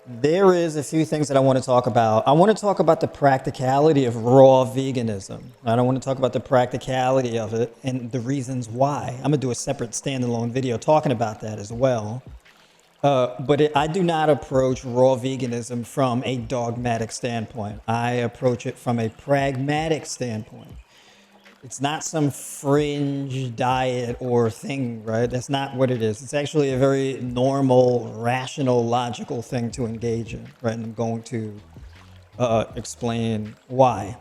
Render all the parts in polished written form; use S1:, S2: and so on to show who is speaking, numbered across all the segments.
S1: There is a few things that I want to talk about. I want to talk about the practicality of raw veganism. I don't want to talk about the practicality of it and the reasons why. I'm going to do a separate standalone video talking about that as well. I do not approach raw veganism from a dogmatic standpoint. I approach it from a pragmatic standpoint. It's not some fringe diet or thing, right? That's not what it is. It's actually a very normal, rational, logical thing to engage in, right? And I'm going to explain why.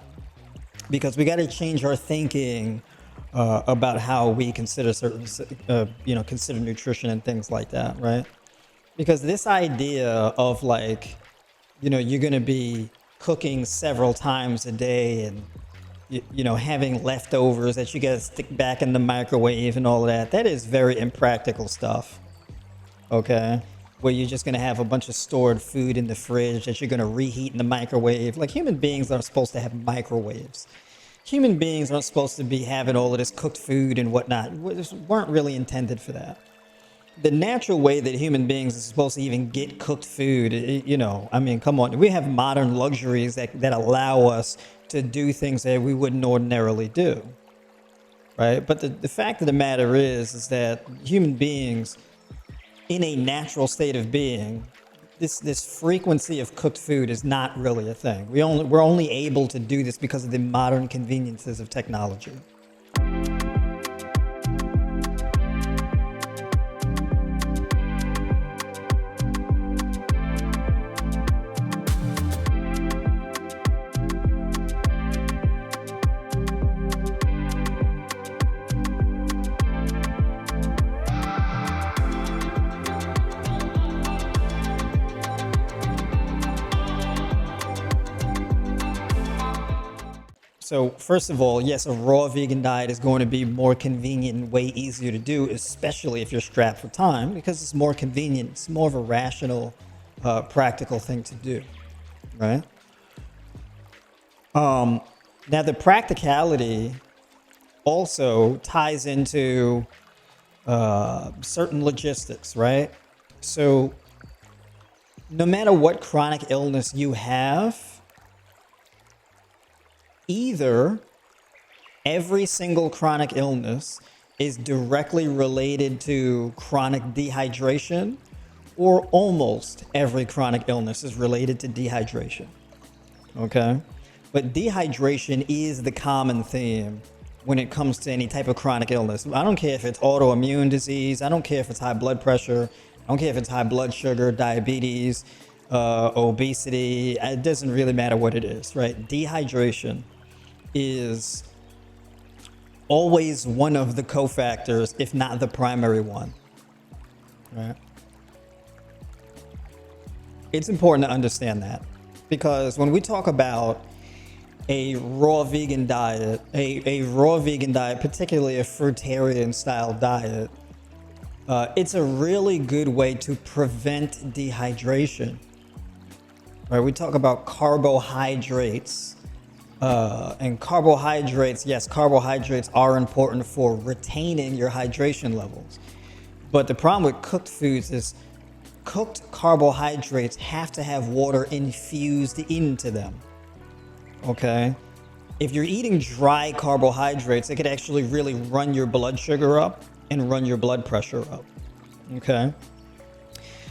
S1: Because we got to change our thinking about how we consider certain, consider nutrition and things like that, right? Because this idea of like, you're going to be cooking several times a day and having leftovers that you got to stick back in the microwave and all of that. That is very impractical stuff. Okay. Where you're just going to have a bunch of stored food in the fridge that you're going to reheat in the microwave. Like, human beings aren't supposed to have microwaves. Human beings aren't supposed to be having all of this cooked food and whatnot. We just weren't really intended for that. The natural way that human beings are supposed to even get cooked food, come on. We have modern luxuries that allow us to do things that we wouldn't ordinarily do, right? But the fact of the matter is that human beings, in a natural state of being, this frequency of cooked food is not really a thing. We're only able to do this because of the modern conveniences of technology. So first of all, yes, a raw vegan diet is going to be more convenient and way easier to do, especially if you're strapped for time, because it's more convenient. It's more of a rational, practical thing to do, right? Now, the practicality also ties into certain logistics, right? So no matter what chronic illness you have, either every single chronic illness is directly related to chronic dehydration, or almost every chronic illness is related to dehydration. Okay? But dehydration is the common theme when it comes to any type of chronic illness. I don't care if it's autoimmune disease. I don't care if it's high blood pressure. I don't care if it's high blood sugar, diabetes, obesity. It doesn't really matter what it is, right? Dehydration is always one of the cofactors, if not the primary one, right? It's important to understand that, because when we talk about a raw vegan diet, a raw vegan diet, particularly a fruitarian style diet, it's a really good way to prevent dehydration, right? We talk about carbohydrates. And carbohydrates, yes, carbohydrates are important for retaining your hydration levels. But the problem with cooked foods is cooked carbohydrates have to have water infused into them. Okay? If you're eating dry carbohydrates, it could actually really run your blood sugar up and run your blood pressure up. Okay?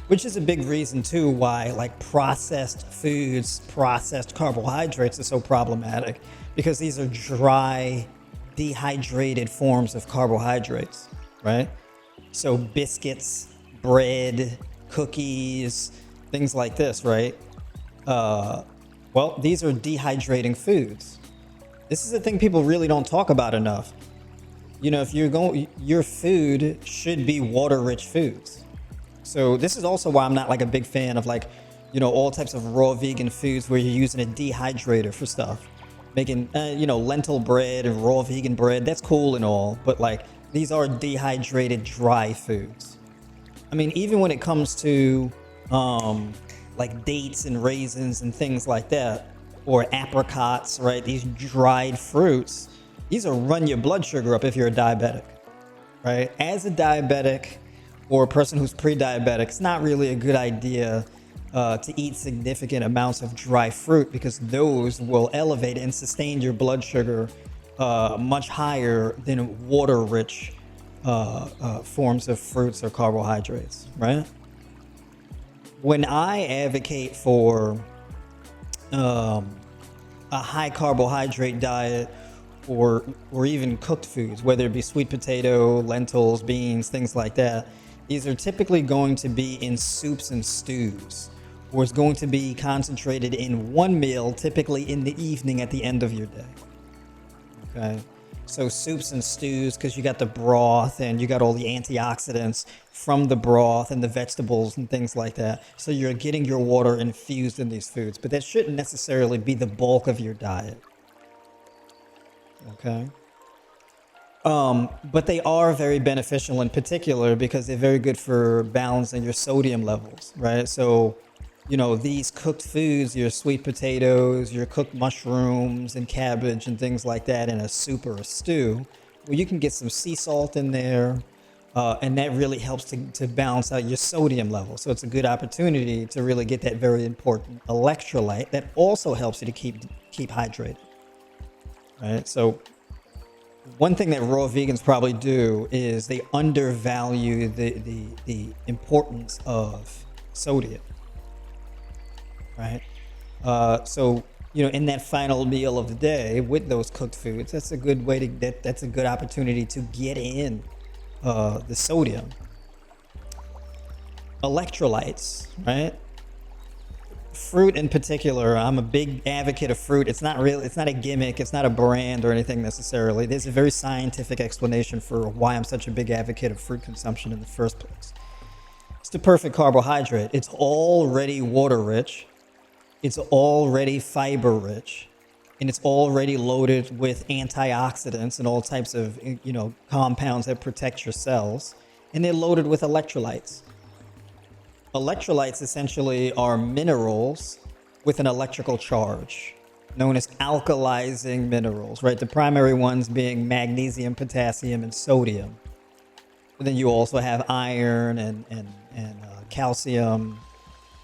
S1: Which is a big reason too why like processed foods, processed carbohydrates are so problematic, because these are dry, dehydrated forms of carbohydrates, right? So biscuits, bread, cookies, things like this, right? These are dehydrating foods. This is the thing people really don't talk about enough. If your food should be water-rich foods. So this is also why I'm not like a big fan of like, all types of raw vegan foods where you're using a dehydrator for stuff. Making, lentil bread and raw vegan bread, that's cool and all, but like these are dehydrated dry foods. I mean, even when it comes to like dates and raisins and things like that, or apricots, right? These dried fruits, these will run your blood sugar up if you're a diabetic, right? As a diabetic, or a person who's pre-diabetic, it's not really a good idea to eat significant amounts of dry fruit, because those will elevate and sustain your blood sugar much higher than water-rich forms of fruits or carbohydrates, right? When I advocate for a high carbohydrate diet, or even cooked foods, whether it be sweet potato, lentils, beans, things like that, these are typically going to be in soups and stews, or it's going to be concentrated in one meal, typically in the evening at the end of your day. Okay, so soups and stews, because you got the broth and you got all the antioxidants from the broth and the vegetables and things like that. So you're getting your water infused in these foods, but that shouldn't necessarily be the bulk of your diet. Okay. But they are very beneficial in particular because they're very good for balancing your sodium levels, right? So, these cooked foods, your sweet potatoes, your cooked mushrooms and cabbage and things like that in a soup or a stew, well, you can get some sea salt in there, and that really helps to balance out your sodium level. So it's a good opportunity to really get that very important electrolyte that also helps you to keep hydrated. Right. So one thing that raw vegans probably do is they undervalue the importance of sodium. Right. So, in that final meal of the day with those cooked foods, that's a good way that's a good opportunity to get in the sodium. Electrolytes, right? Fruit in particular, I'm a big advocate of fruit. It's not a gimmick, it's not a brand or anything necessarily. There's a very scientific explanation for why I'm such a big advocate of fruit consumption in the first place. It's the perfect carbohydrate. It's already water rich, it's already fiber rich, and it's already loaded with antioxidants and all types of compounds that protect your cells, and they're loaded with electrolytes. Electrolytes essentially are minerals with an electrical charge, known as alkalizing minerals, right? The primary ones being magnesium, potassium, and sodium. But then you also have iron and calcium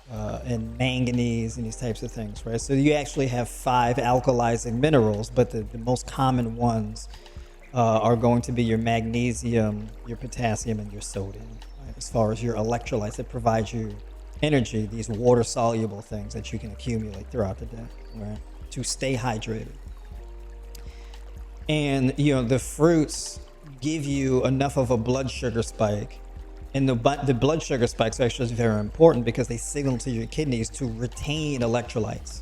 S1: and manganese and these types of things, right? So you actually have 5 alkalizing minerals, but the most common ones are going to be your magnesium, your potassium, and your sodium. As far as your electrolytes that provide you energy, these water-soluble things that you can accumulate throughout the day, right, to stay hydrated. And, the fruits give you enough of a blood sugar spike, and the blood sugar spikes are actually very important because they signal to your kidneys to retain electrolytes.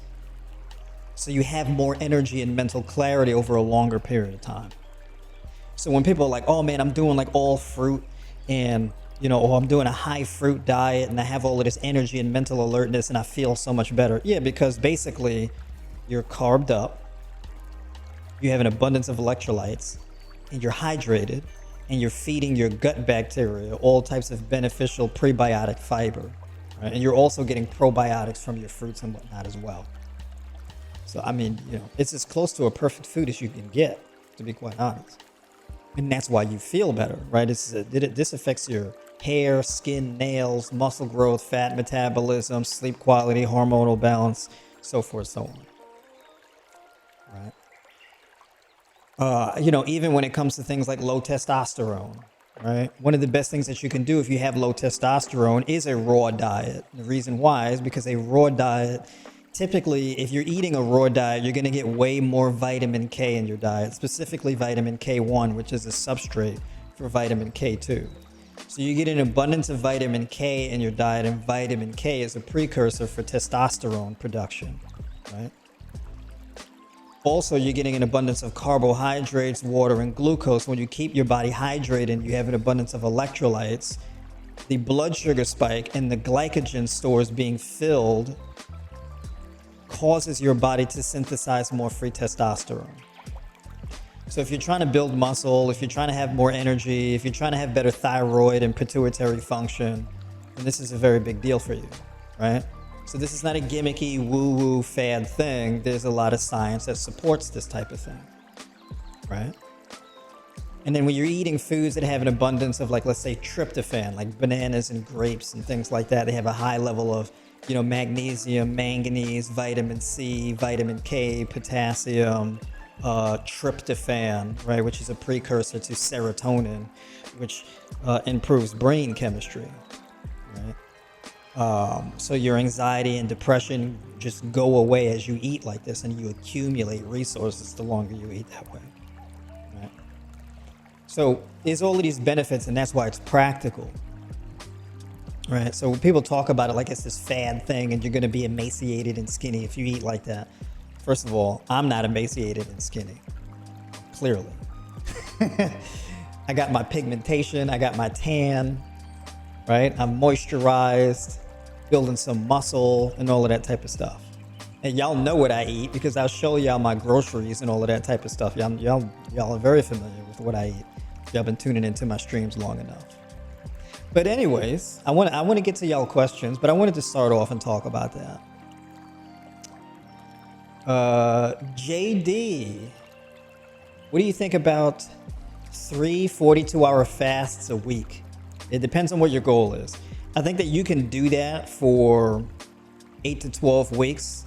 S1: So you have more energy and mental clarity over a longer period of time. So when people are like, oh man, I'm doing like all fruit and I'm doing a high fruit diet and I have all of this energy and mental alertness and I feel so much better. Yeah, because basically you're carbed up, you have an abundance of electrolytes, and you're hydrated, and you're feeding your gut bacteria all types of beneficial prebiotic fiber, right? And you're also getting probiotics from your fruits and whatnot as well. So, it's as close to a perfect food as you can get, to be quite honest. And that's why you feel better, right? This affects your hair, skin, nails, muscle growth, fat metabolism, sleep quality, hormonal balance, so forth, so on. Right? Even when it comes to things like low testosterone, right? One of the best things that you can do if you have low testosterone is a raw diet. The reason why is because a raw diet, typically, if you're eating a raw diet, you're going to get way more vitamin K in your diet, specifically vitamin K1, which is a substrate for vitamin K2. So you get an abundance of vitamin K in your diet, and vitamin K is a precursor for testosterone production, right? Also, you're getting an abundance of carbohydrates, water, and glucose. When you keep your body hydrated and you have an abundance of electrolytes, the blood sugar spike and the glycogen stores being filled causes your body to synthesize more free testosterone. So if you're trying to build muscle, if you're trying to have more energy, if you're trying to have better thyroid and pituitary function, then this is a very big deal for you, right? So this is not a gimmicky woo-woo fad thing. There's a lot of science that supports this type of thing, right? And then when you're eating foods that have an abundance of, like, let's say tryptophan, like bananas and grapes and things like that, they have a high level of magnesium, manganese, vitamin C, vitamin K, potassium, tryptophan, right, which is a precursor to serotonin, which improves brain chemistry, right? So your anxiety and depression just go away as you eat like this, and you accumulate resources the longer you eat that way, right? So there's all of these benefits, and that's why it's practical, right? So when people talk about it like it's this fad thing and you're going to be emaciated and skinny if you eat like that. First of all, I'm not emaciated and skinny, clearly. I got my pigmentation, I got my tan, right? I'm moisturized, building some muscle and all of that type of stuff. And y'all know what I eat because I'll show y'all my groceries and all of that type of stuff. Y'all are very familiar with what I eat. Y'all been tuning into my streams long enough. But anyways, I want to get to y'all questions, but I wanted to start off and talk about that. JD, what do you think about 3 42-hour fasts a week? It depends on what your goal is. I think that you can do that for 8 to 12 weeks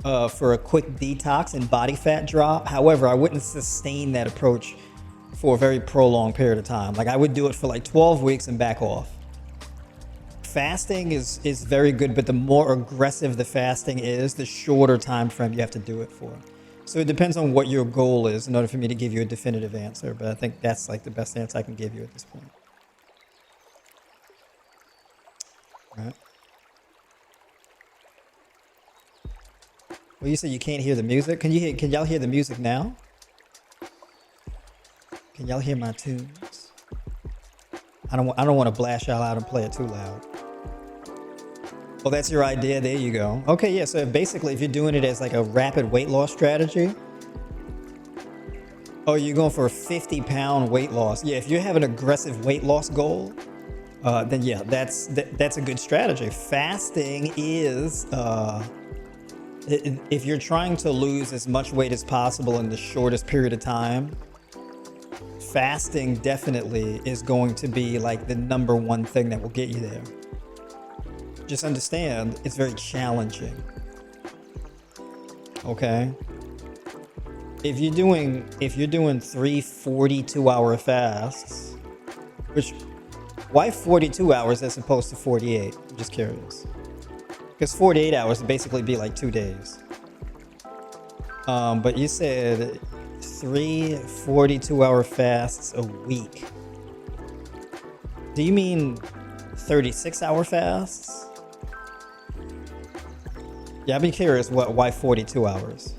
S1: for a quick detox and body fat drop. However, I wouldn't sustain that approach for a very prolonged period of time. Like I would do it for like 12 weeks and back off. Fasting is very good, but the more aggressive the fasting is, the shorter time frame you have to do it for. So it depends on what your goal is in order for me to give you a definitive answer. But I think that's like the best answer I can give you at this point. Right. Well, you said you can't hear the music. Can y'all hear the music now? Can y'all hear my tunes? I don't want to blast y'all out and play it too loud. Well, that's your idea. There you go. Okay, yeah. So basically, if you're doing it as like a rapid weight loss strategy, oh, you're going for a 50-pound weight loss. Yeah, if you have an aggressive weight loss goal, then yeah, that's a good strategy. Fasting is, if you're trying to lose as much weight as possible in the shortest period of time, fasting definitely is going to be like the number one thing that will get you there. Just understand, it's very challenging. Okay? If you're doing 3 42-hour fasts, which, why 42 hours as opposed to 48? I'm just curious. Because 48 hours would basically be like 2 days. But you said 3 42-hour fasts a week. Do you mean 36-hour fasts? Yeah, I'd be curious why 42 hours?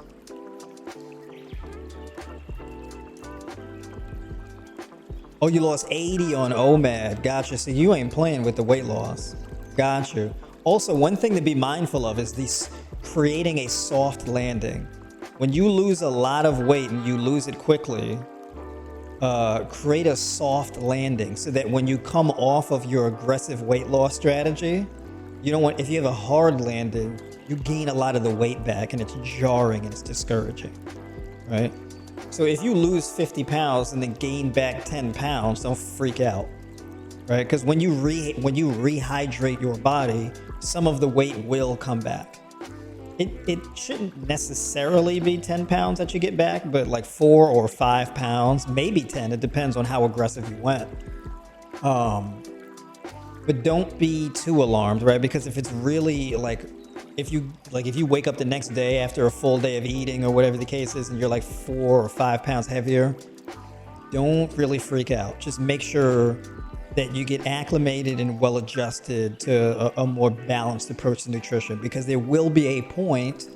S1: Oh, you lost 80 on OMAD. Gotcha. So you ain't playing with the weight loss. Gotcha. Also, one thing to be mindful of is creating a soft landing. When you lose a lot of weight and you lose it quickly, create a soft landing so that when you come off of your aggressive weight loss strategy, you don't want, if you have a hard landing, you gain a lot of the weight back and it's jarring and it's discouraging, right? So if you lose 50 pounds and then gain back 10 pounds, don't freak out, right? Because when you rehydrate your body, some of the weight will come back. It shouldn't necessarily be 10 pounds that you get back, but like 4 or 5 pounds, maybe 10. It depends on how aggressive you went. But don't be too alarmed, right? Because if it's really if you wake up the next day after a full day of eating or whatever the case is, and you're like 4 or 5 pounds heavier, don't really freak out. Just make sure that you get acclimated and well adjusted to a more balanced approach to nutrition, because there will be a point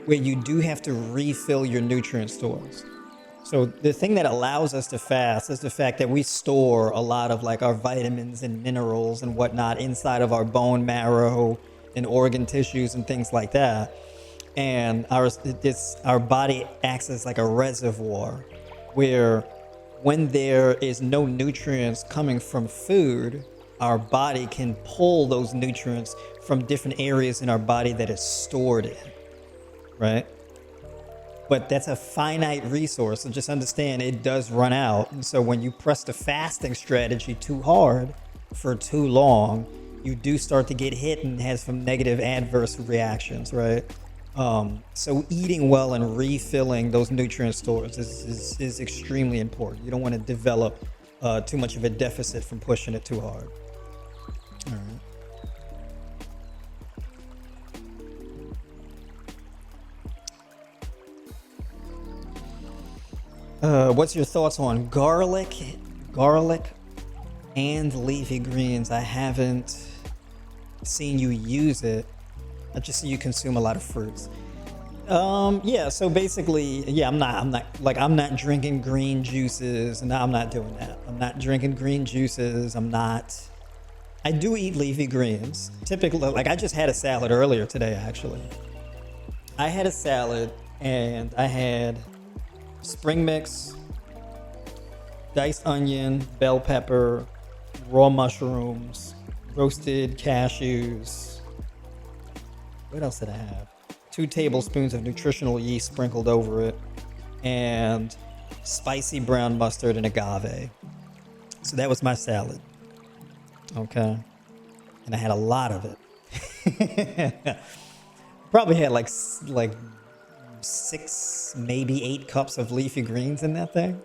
S1: where you do have to refill your nutrient stores. So the thing that allows us to fast is the fact that we store a lot of like our vitamins and minerals and whatnot inside of our bone marrow and organ tissues and things like that. And our body acts as like a reservoir where when there is no nutrients coming from food, our body can pull those nutrients from different areas in our body that is stored in, right? But that's a finite resource, so just understand it does run out. And so when you press the fasting strategy too hard for too long, you do start to get hit and has some negative adverse reactions, right? So eating well and refilling those nutrient stores is extremely important. You don't want to develop too much of a deficit from pushing it too hard. All right. What's your thoughts on garlic and leafy greens? I haven't seen you use it. I just see you consume a lot of fruits. Yeah, so basically, yeah, I'm not drinking green juices. No, I'm not doing that. I'm not drinking green juices. I do eat leafy greens. Typically, like I just had a salad earlier today, actually. I had a salad and I had spring mix, diced onion, bell pepper, raw mushrooms, roasted cashews. What else did I have? 2 tablespoons of nutritional yeast sprinkled over it, and spicy brown mustard and agave. So that was my salad. Okay. And I had a lot of it. Probably had like 6, maybe 8 cups of leafy greens in that thing.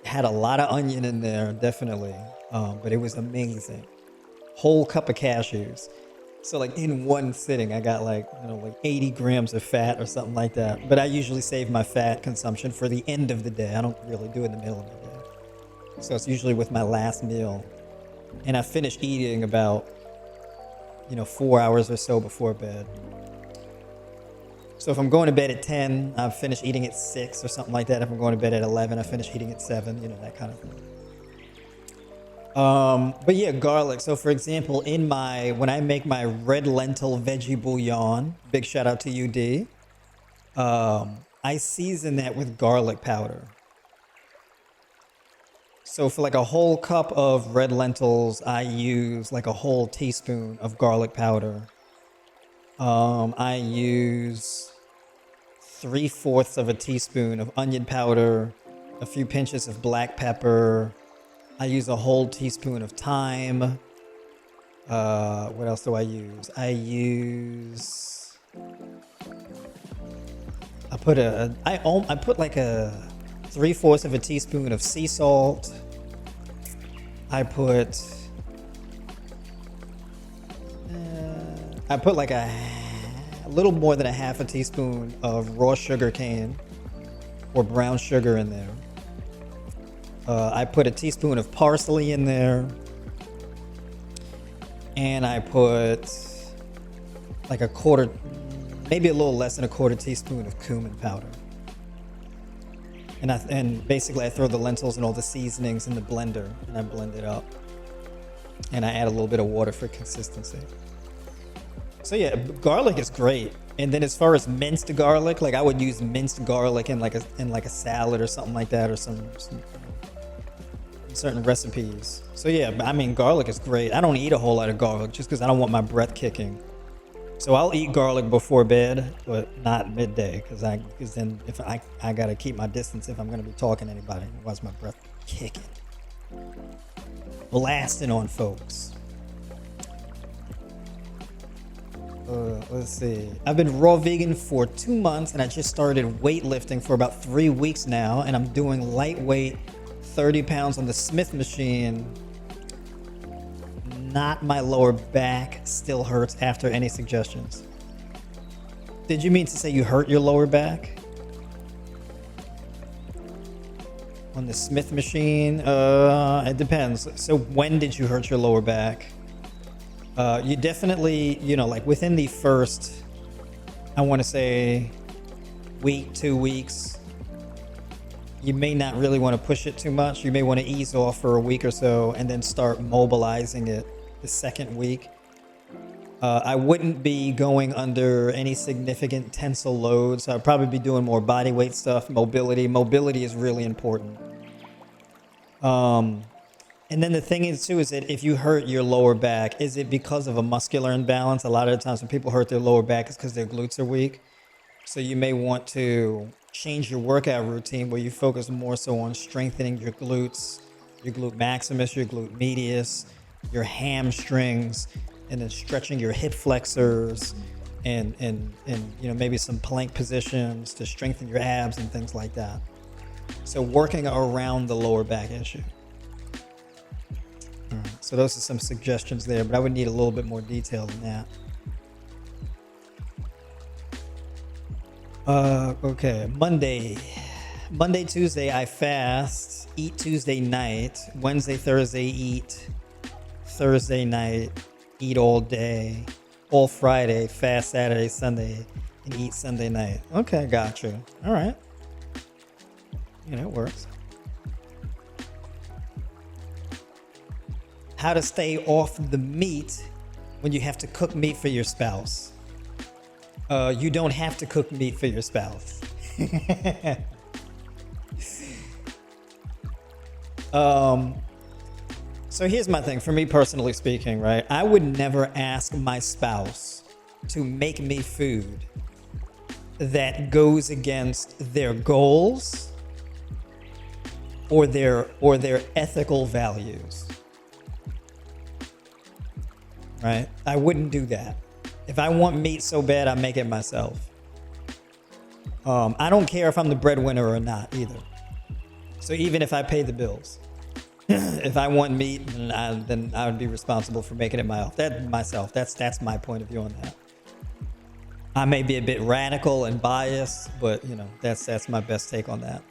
S1: Had a lot of onion in there, definitely. But it was amazing. Whole cup of cashews. So like in one sitting, I got like 80 grams of fat or something like that. But I usually save my fat consumption for the end of the day. I don't really do it in the middle of the day. So it's usually with my last meal. And I finish eating about, 4 hours or so before bed. So if I'm going to bed at 10, I finish eating at 6 or something like that. If I'm going to bed at 11, I finish eating at 7, that kind of thing. But yeah, garlic. So for example, when I make my red lentil veggie bouillon, big shout out to UD, I season that with garlic powder. So for like a whole cup of red lentils, I use like a whole teaspoon of garlic powder. I use 3/4 of a teaspoon of onion powder, a few pinches of black pepper. I use a whole teaspoon of thyme. What else do I use? I put like a 3/4 of a teaspoon of sea salt. I put like a little more than a half a teaspoon of raw sugar cane or brown sugar in there. I put a teaspoon of parsley in there. And I put like maybe a little less than a quarter teaspoon of cumin powder. And basically I throw the lentils and all the seasonings in the blender and I blend it up. And I add a little bit of water for consistency. So yeah, garlic is great. And then as far as minced garlic, like I would use minced garlic in like a salad or something like that, or some certain recipes. So yeah, I mean, garlic is great. I don't eat a whole lot of garlic just because I don't want my breath kicking. So I'll eat garlic before bed, but not midday, because then if I gotta keep my distance if I'm gonna be talking to anybody. Otherwise my breath kicking, blasting on folks. Let's see. I've been raw vegan for 2 months, and I just started weightlifting for about 3 weeks now, and I'm doing lightweight 30 pounds on the Smith machine. Not my lower back still hurts after any suggestions. Did you mean to say you hurt your lower back? On the Smith machine? It depends. So when did you hurt your lower back? You definitely, like within the first, I want to say week, 2 weeks, you may not really want to push it too much. You may want to ease off for a week or so and then start mobilizing it the second week. I wouldn't be going under any significant tensile loads. I'd probably be doing more body weight stuff, mobility. Mobility is really important. And then the thing is too, is that if you hurt your lower back, is it because of a muscular imbalance? A lot of the times when people hurt their lower back, it's because their glutes are weak. So you may want to change your workout routine where you focus more so on strengthening your glutes, your glute maximus, your glute medius, your hamstrings, and then stretching your hip flexors, and maybe some plank positions to strengthen your abs and things like that. So working around the lower back issue. All right, so those are some suggestions there, but I would need a little bit more detail than that. Okay, Monday, Tuesday, I fast, eat Tuesday night, Wednesday, Thursday, eat, Thursday night, eat all day, all Friday, fast Saturday, Sunday, and eat Sunday night. Okay, gotcha. All right. It works. How to stay off the meat when you have to cook meat for your spouse. You don't have to cook meat for your spouse. So here's my thing. For me personally speaking, right? I would never ask my spouse to make me food that goes against their goals or their ethical values. Right? I wouldn't do that. If I want meat so bad, I make it myself. I don't care if I'm the breadwinner or not either. So even if I pay the bills, if I want meat, then I would be responsible for making it myself. That's my point of view on that. I may be a bit radical and biased, but that's my best take on that.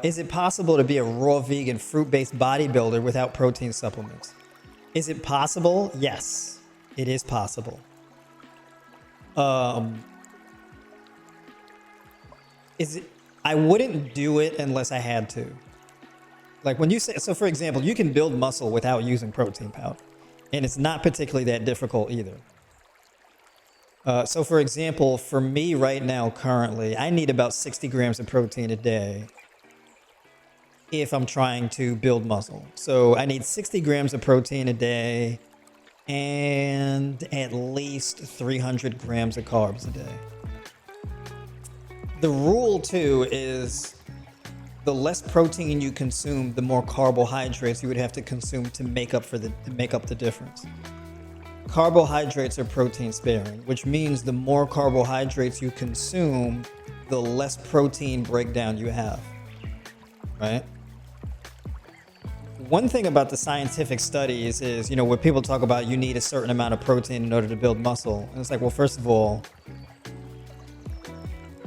S1: Is it possible to be a raw vegan fruit-based bodybuilder without protein supplements? Is it possible? Yes, it is possible. I wouldn't do it unless I had to. Like when you say, so for example, you can build muscle without using protein powder, and it's not particularly that difficult either. So for example, for me right now, currently, I need about 60 grams of protein a day if I'm trying to build muscle. So I need 60 grams of protein a day and at least 300 grams of carbs a day. The rule too is the less protein you consume, the more carbohydrates you would have to consume to make up the difference. Carbohydrates are protein sparing, which means the more carbohydrates you consume, the less protein breakdown you have, right? One thing about the scientific studies is, where people talk about you need a certain amount of protein in order to build muscle. And it's like, well, first of all,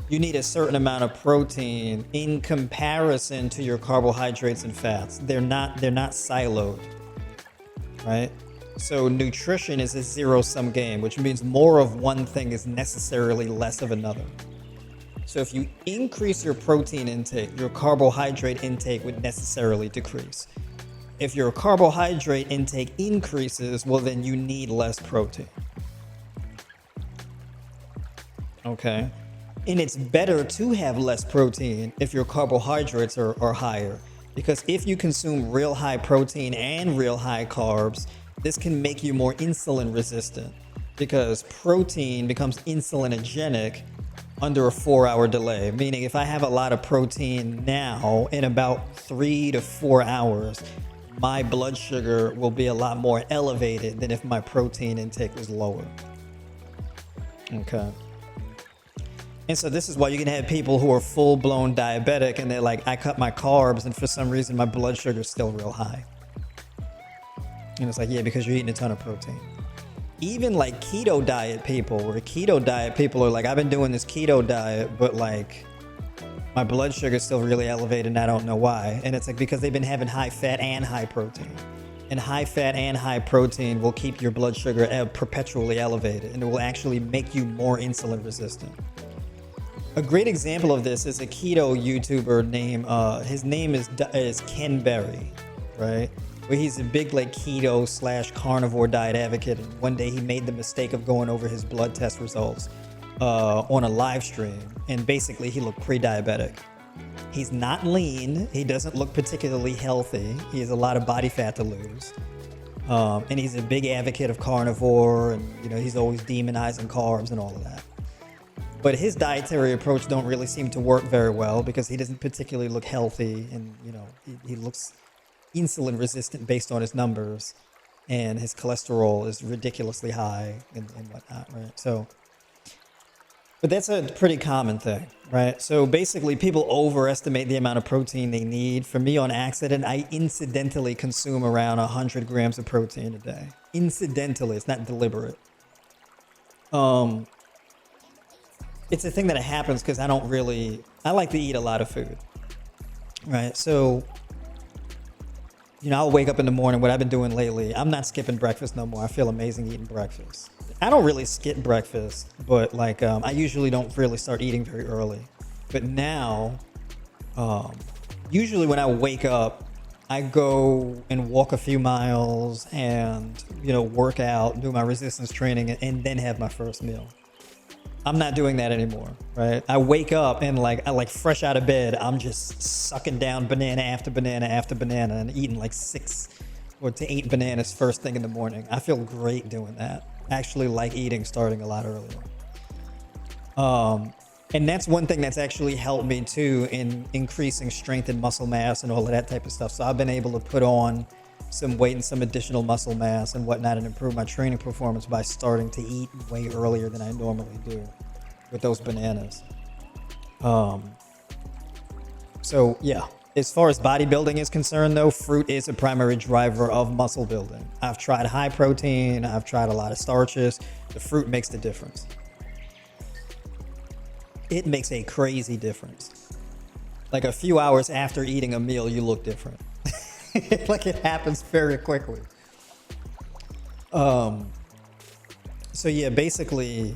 S1: you need a certain amount of protein in comparison to your carbohydrates and fats. They're not siloed, right? So nutrition is a zero-sum game, which means more of one thing is necessarily less of another. So if you increase your protein intake, your carbohydrate intake would necessarily decrease. If your carbohydrate intake increases, well, then you need less protein. Okay? And it's better to have less protein if your carbohydrates are higher. Because if you consume real high protein and real high carbs, this can make you more insulin resistant. Because protein becomes insulinogenic under a 4-hour delay. Meaning if I have a lot of protein now, in about 3 to 4 hours, my blood sugar will be a lot more elevated than if my protein intake was lower. Okay. And so this is why you can have people who are full-blown diabetic and they're like, I cut my carbs and for some reason my blood sugar is still real high. And it's like, yeah, because you're eating a ton of protein. Even like keto diet people, where keto diet people are like, I've been doing this keto diet, but like my blood sugar is still really elevated and I don't know why. And it's like because they've been having high fat and high protein. And high fat and high protein will keep your blood sugar perpetually elevated, and it will actually make you more insulin resistant. A great example of this is a keto YouTuber named, his name is Ken Berry, right? Where he's a big like keto / carnivore diet advocate. And one day he made the mistake of going over his blood test results on a live stream. And basically he looked pre-diabetic. He's not lean. He doesn't look particularly healthy. He has a lot of body fat to lose. And he's a big advocate of carnivore, and he's always demonizing carbs and all of that. But his dietary approach don't really seem to work very well because he doesn't particularly look healthy, and he looks insulin resistant based on his numbers, and his cholesterol is ridiculously high and whatnot, right? So, but that's a pretty common thing, right? So basically, people overestimate the amount of protein they need. For me, on accident, I incidentally consume around 100 grams of protein a day. Incidentally, it's not deliberate. It's a thing that happens because I like to eat a lot of food, right? So, I'll wake up in the morning. What I've been doing lately, I'm not skipping breakfast no more. I feel amazing eating breakfast. I don't really skip breakfast, but I usually don't really start eating very early. But now, usually when I wake up, I go and walk a few miles and, work out, do my resistance training, and then have my first meal. I'm not doing that anymore, right? I wake up and I fresh out of bed, I'm just sucking down banana after banana after banana and eating 6 to 8 bananas first thing in the morning. I feel great doing that. I actually like eating starting a lot earlier. And that's one thing that's actually helped me too in increasing strength and muscle mass and all of that type of stuff. So I've been able to put on some weight and some additional muscle mass and whatnot and improve my training performance by starting to eat way earlier than I normally do with those bananas. So yeah, as far as bodybuilding is concerned though, fruit is a primary driver of muscle building. I've tried high protein, I've tried a lot of starches. The fruit makes the difference. It makes a crazy difference. A few hours after eating a meal, you look different. It happens very quickly. So yeah, basically,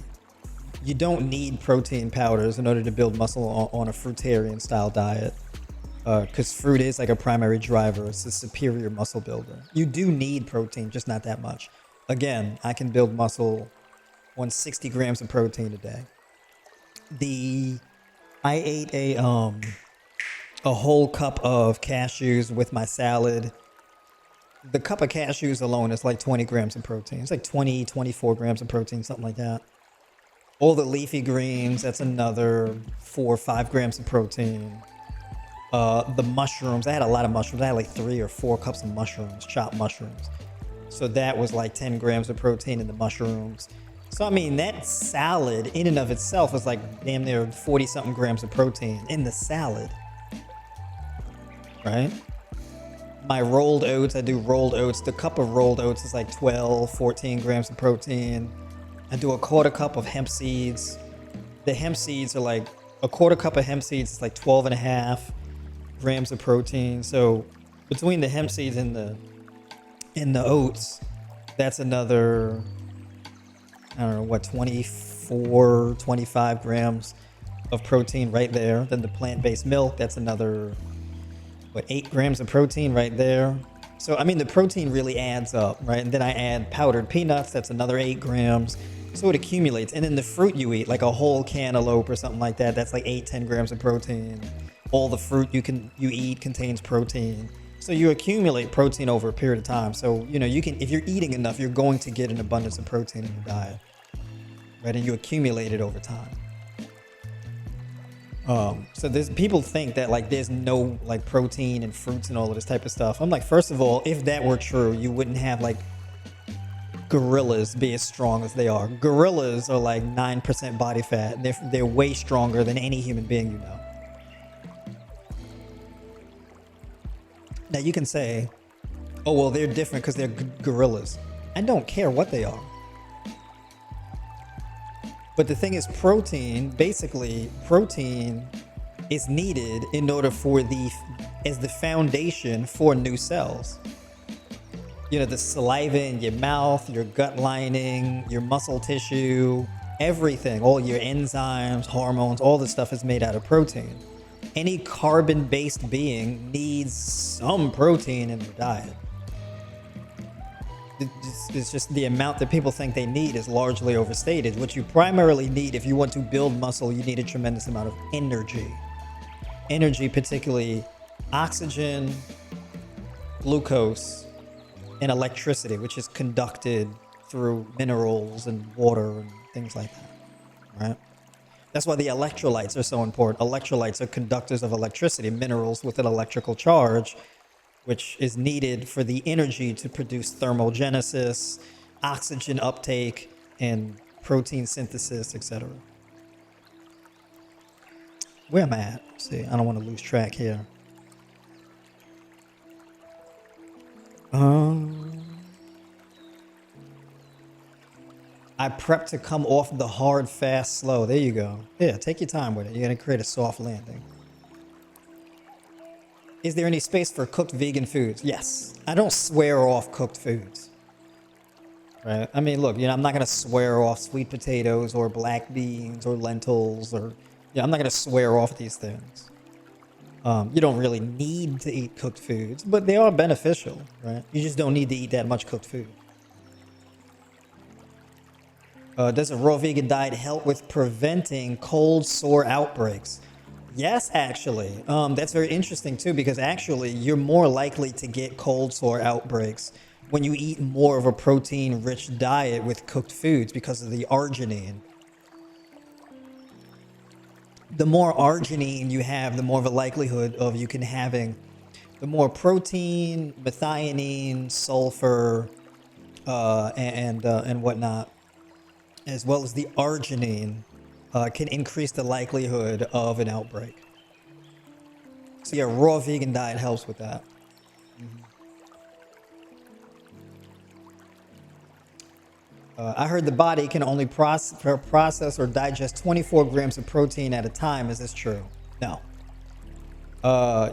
S1: you don't need protein powders in order to build muscle on a fruitarian style diet, because fruit is a primary driver. It's a superior muscle builder. You do need protein, just not that much. Again, I can build muscle on 60 grams of protein a day. I ate a whole cup of cashews with my salad. The cup of cashews alone is 20 grams of protein. It's 20, 24 grams of protein, something like that. All the leafy greens, that's another 4 or 5 grams of protein. The mushrooms, I had a lot of mushrooms. I had 3 or 4 cups of mushrooms, chopped mushrooms. So that was 10 grams of protein in the mushrooms. So, I mean, that salad in and of itself was damn near 40 something grams of protein in the salad. Right? My rolled oats, I do rolled oats. The cup of rolled oats is 12, 14 grams of protein. I do a quarter cup of hemp seeds. The hemp seeds are a quarter cup of hemp seeds is 12 and a half grams of protein. So between the hemp seeds and the oats, that's another, I don't know, what, 24, 25 grams of protein right there. Then the plant-based milk, that's another, 8 grams of protein right there. So, I mean, the protein really adds up, right? And then I add powdered peanuts, that's another 8 grams. So it accumulates. And then the fruit you eat, a whole cantaloupe or something like that, that's 8, 10 grams of protein. All the fruit you eat contains protein. So you accumulate protein over a period of time. So, you can, if you're eating enough, you're going to get an abundance of protein in your diet, right? And you accumulate it over time. So there's people think that there's no protein and fruits and all of this type of stuff. I'm first of all, if that were true, you wouldn't have gorillas be as strong as they are. Gorillas are 9% body fat. They're way stronger than any human being you know. Now you can say, oh, well, they're different because they're gorillas. I don't care what they are. But the thing is, protein is needed in order as the foundation for new cells. The saliva in your mouth, your gut lining, your muscle tissue, everything, all your enzymes, hormones, all this stuff is made out of protein. Any carbon-based being needs some protein in their diet. It's just the amount that people think they need is largely overstated. What you primarily need if you want to build muscle, you need a tremendous amount of energy. Energy, particularly oxygen, glucose, and electricity, which is conducted through minerals and water and things like that, right? That's why the electrolytes are so important. Electrolytes are conductors of electricity, minerals with an electrical charge, which is needed for the energy to produce thermogenesis, oxygen uptake, and protein synthesis, etc. Where am I at? See, I don't want to lose track here. I prep to come off the hard, fast, slow. There you go. Yeah, take your time with it. You're going to create a soft landing. Is there any space for cooked vegan foods? Yes. I don't swear off cooked foods. Right? I mean, look, I'm not going to swear off sweet potatoes or black beans or lentils or, I'm not going to swear off these things. You don't really need to eat cooked foods, but they are beneficial, right? You just don't need to eat that much cooked food. Does a raw vegan diet help with preventing cold sore outbreaks? Yes, actually. That's very interesting too, because actually you're more likely to get cold sore outbreaks when you eat more of a protein-rich diet with cooked foods because of the arginine. The more arginine you have, the more of a likelihood of you can having the more protein, methionine, sulfur, and whatnot, as well as the arginine, can increase the likelihood of an outbreak. So yeah, raw vegan diet helps with that. I heard the body can only process or digest 24 grams of protein at a time. Is this true? No.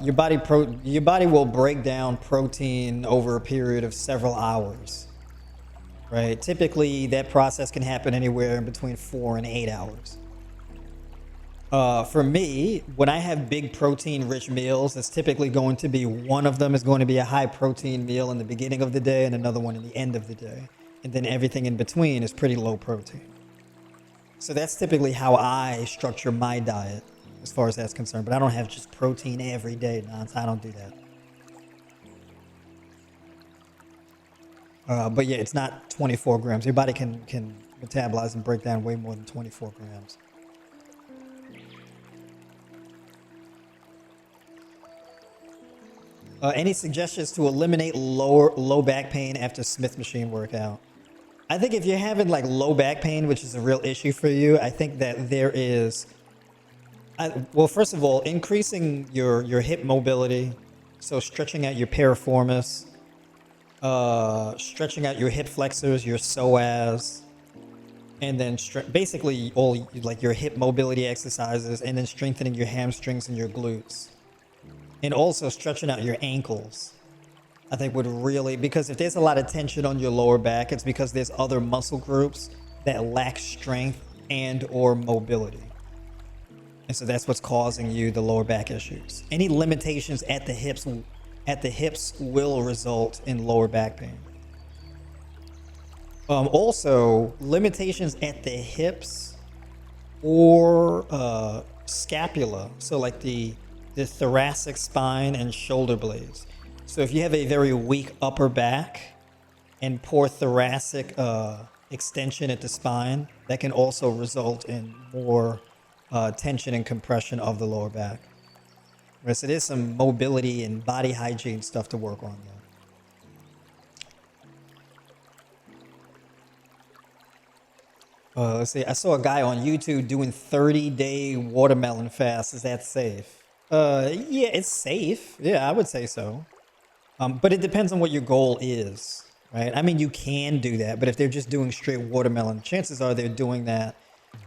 S1: Your body will break down protein over a period of several hours. Right? Typically, that process can happen anywhere in between 4 and 8 hours. For me, when I have big protein-rich meals, it's typically going to be one of them is going to be a high-protein meal in the beginning of the day and another one in the end of the day. And then everything in between is pretty low protein. So that's typically how I structure my diet as far as that's concerned. But I don't have just protein every day. No, I don't do that. But yeah, it's not 24 grams. Your body can metabolize and break down way more than 24 grams. Any suggestions to eliminate low back pain after Smith machine workout? I think if you're having like low back pain, which is a real issue for you, I think that there is, well, first of all, increasing your hip mobility. So stretching out your piriformis, stretching out your hip flexors, your psoas, and then basically all like your hip mobility exercises, and then strengthening your hamstrings and your glutes. And also stretching out your ankles, I think would really, because if there's a lot of tension on your lower back, it's because there's other muscle groups that lack strength and or mobility. And so that's what's causing you the lower back issues. Any limitations at the hips will result in lower back pain. Also, limitations at the hips or scapula, so like the thoracic spine and shoulder blades. So if you have a very weak upper back and poor thoracic extension at the spine, that can also result in more tension and compression of the lower back. Right, so there's some mobility and body hygiene stuff to work on there. Let's see, I saw a guy on YouTube doing 30-day watermelon fast. Is that safe? Yeah, it's safe. Yeah, I would say so. But it depends on what your goal is, right? I mean, you can do that, but if they're just doing straight watermelon, chances are they're doing that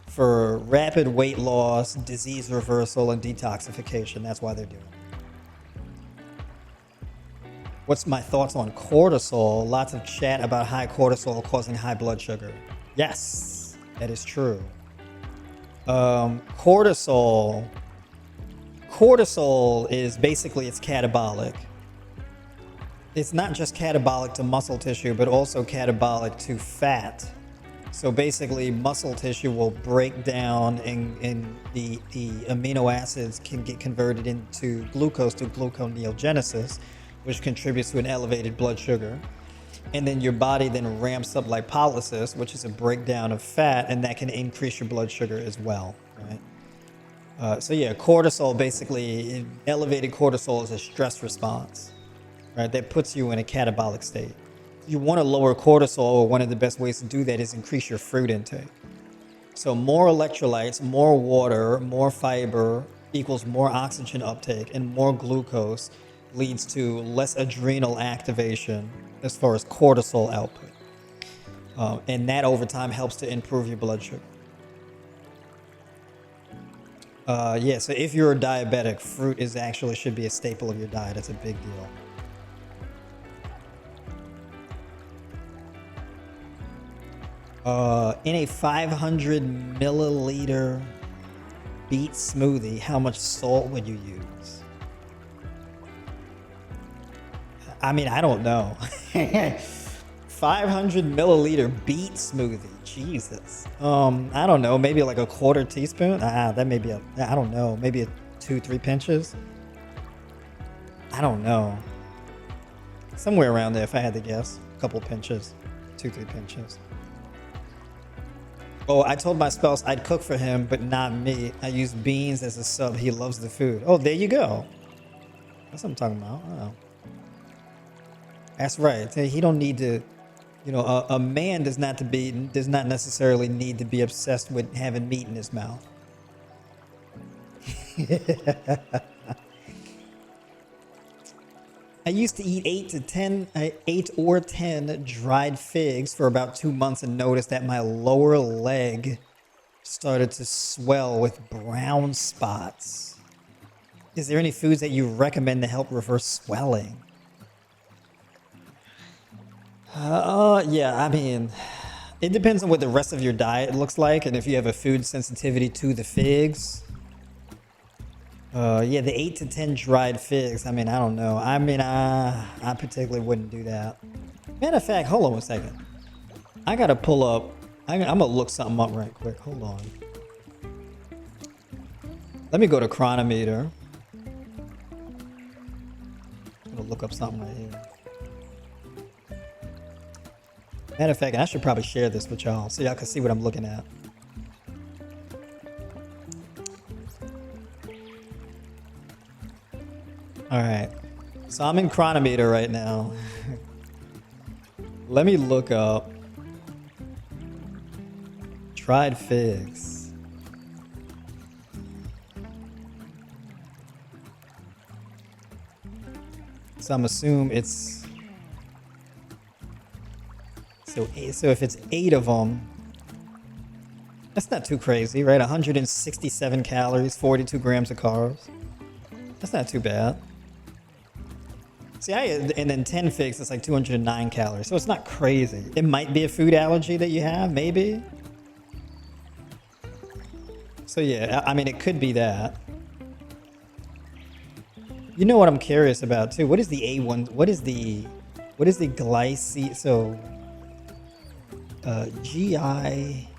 S1: for rapid weight loss, disease reversal, and detoxification. That's why they're doing it. What's my thoughts on cortisol? Lots of chat about high cortisol causing high blood sugar. Yes, that is true. Cortisol is basically, it's catabolic. It's not just catabolic to muscle tissue, but also catabolic to fat. So basically, muscle tissue will break down and the amino acids can get converted into glucose to gluconeogenesis, which contributes to an elevated blood sugar. And then your body then ramps up lipolysis, which is a breakdown of fat, and that can increase your blood sugar as well. right? So yeah, cortisol, basically, elevated cortisol is a stress response, right? That puts you in a catabolic state. You want to lower cortisol. One of the best ways to do that is increase your fruit intake. So more electrolytes, more water, more fiber equals more oxygen uptake, and more glucose leads to less adrenal activation as far as cortisol output. And that over time helps to improve your blood sugar. Yeah, so if you're a diabetic, fruit is actually should be a staple of your diet. It's a big deal. In a 500 milliliter beet smoothie, how much salt would you use? I mean, I don't know. 500 milliliter beet smoothie. Jesus. I don't know. Maybe like a quarter teaspoon. That may be I don't know. Maybe 2-3 pinches. I don't know. Somewhere around there, if I had to guess. A couple pinches. 2-3 pinches. Oh, I told my spouse I'd cook for him, but not me. I use beans as a sub. He loves the food. Oh, there you go. That's what I'm talking about. Oh. That's right. He don't need to, a man does not necessarily need to be obsessed with having meat in his mouth. I used to eat 8 or 10 dried figs for about 2 months and noticed that my lower leg started to swell with brown spots. Is there any foods that you recommend to help reverse swelling? Yeah, I mean, it depends on what the rest of your diet looks like and if you have a food sensitivity to the figs. Yeah, the 8 to 10 dried figs. I mean, I don't know. I mean, I particularly wouldn't do that. Matter of fact, hold on one second. I gotta pull up. I'm gonna look something up right quick. Hold on. Let me go to Chronometer. I'm gonna look up something right here. Matter of fact, I should probably share this with y'all so y'all can see what I'm looking at. All right, so I'm in Chronometer right now. Let me look up dried figs. So I'm assuming it's so if it's 8 of them, that's not too crazy, right? 167 calories, 42 grams of carbs. That's not too bad. See, and then 10 figs, it's like 209 calories. So it's not crazy. It might be a food allergy that you have, maybe. So yeah, I mean, it could be that. You know what I'm curious about too? What is the A1? What is the glycemic? So, GI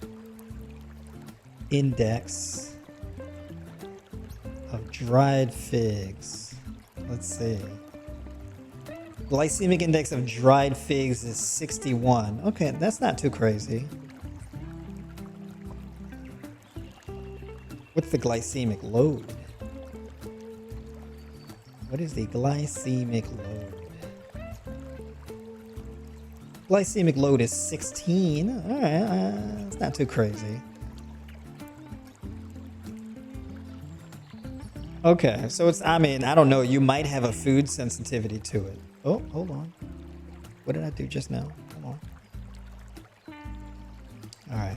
S1: index of dried figs. Let's see. Glycemic index of dried figs is 61. Okay, that's not too crazy. What's the glycemic load? What is the glycemic load? Glycemic load is 16. All right, it's not too crazy. Okay, so it's, I mean, I don't know. You might have a food sensitivity to it. Oh, hold on. What did I do just now? Come on. All right.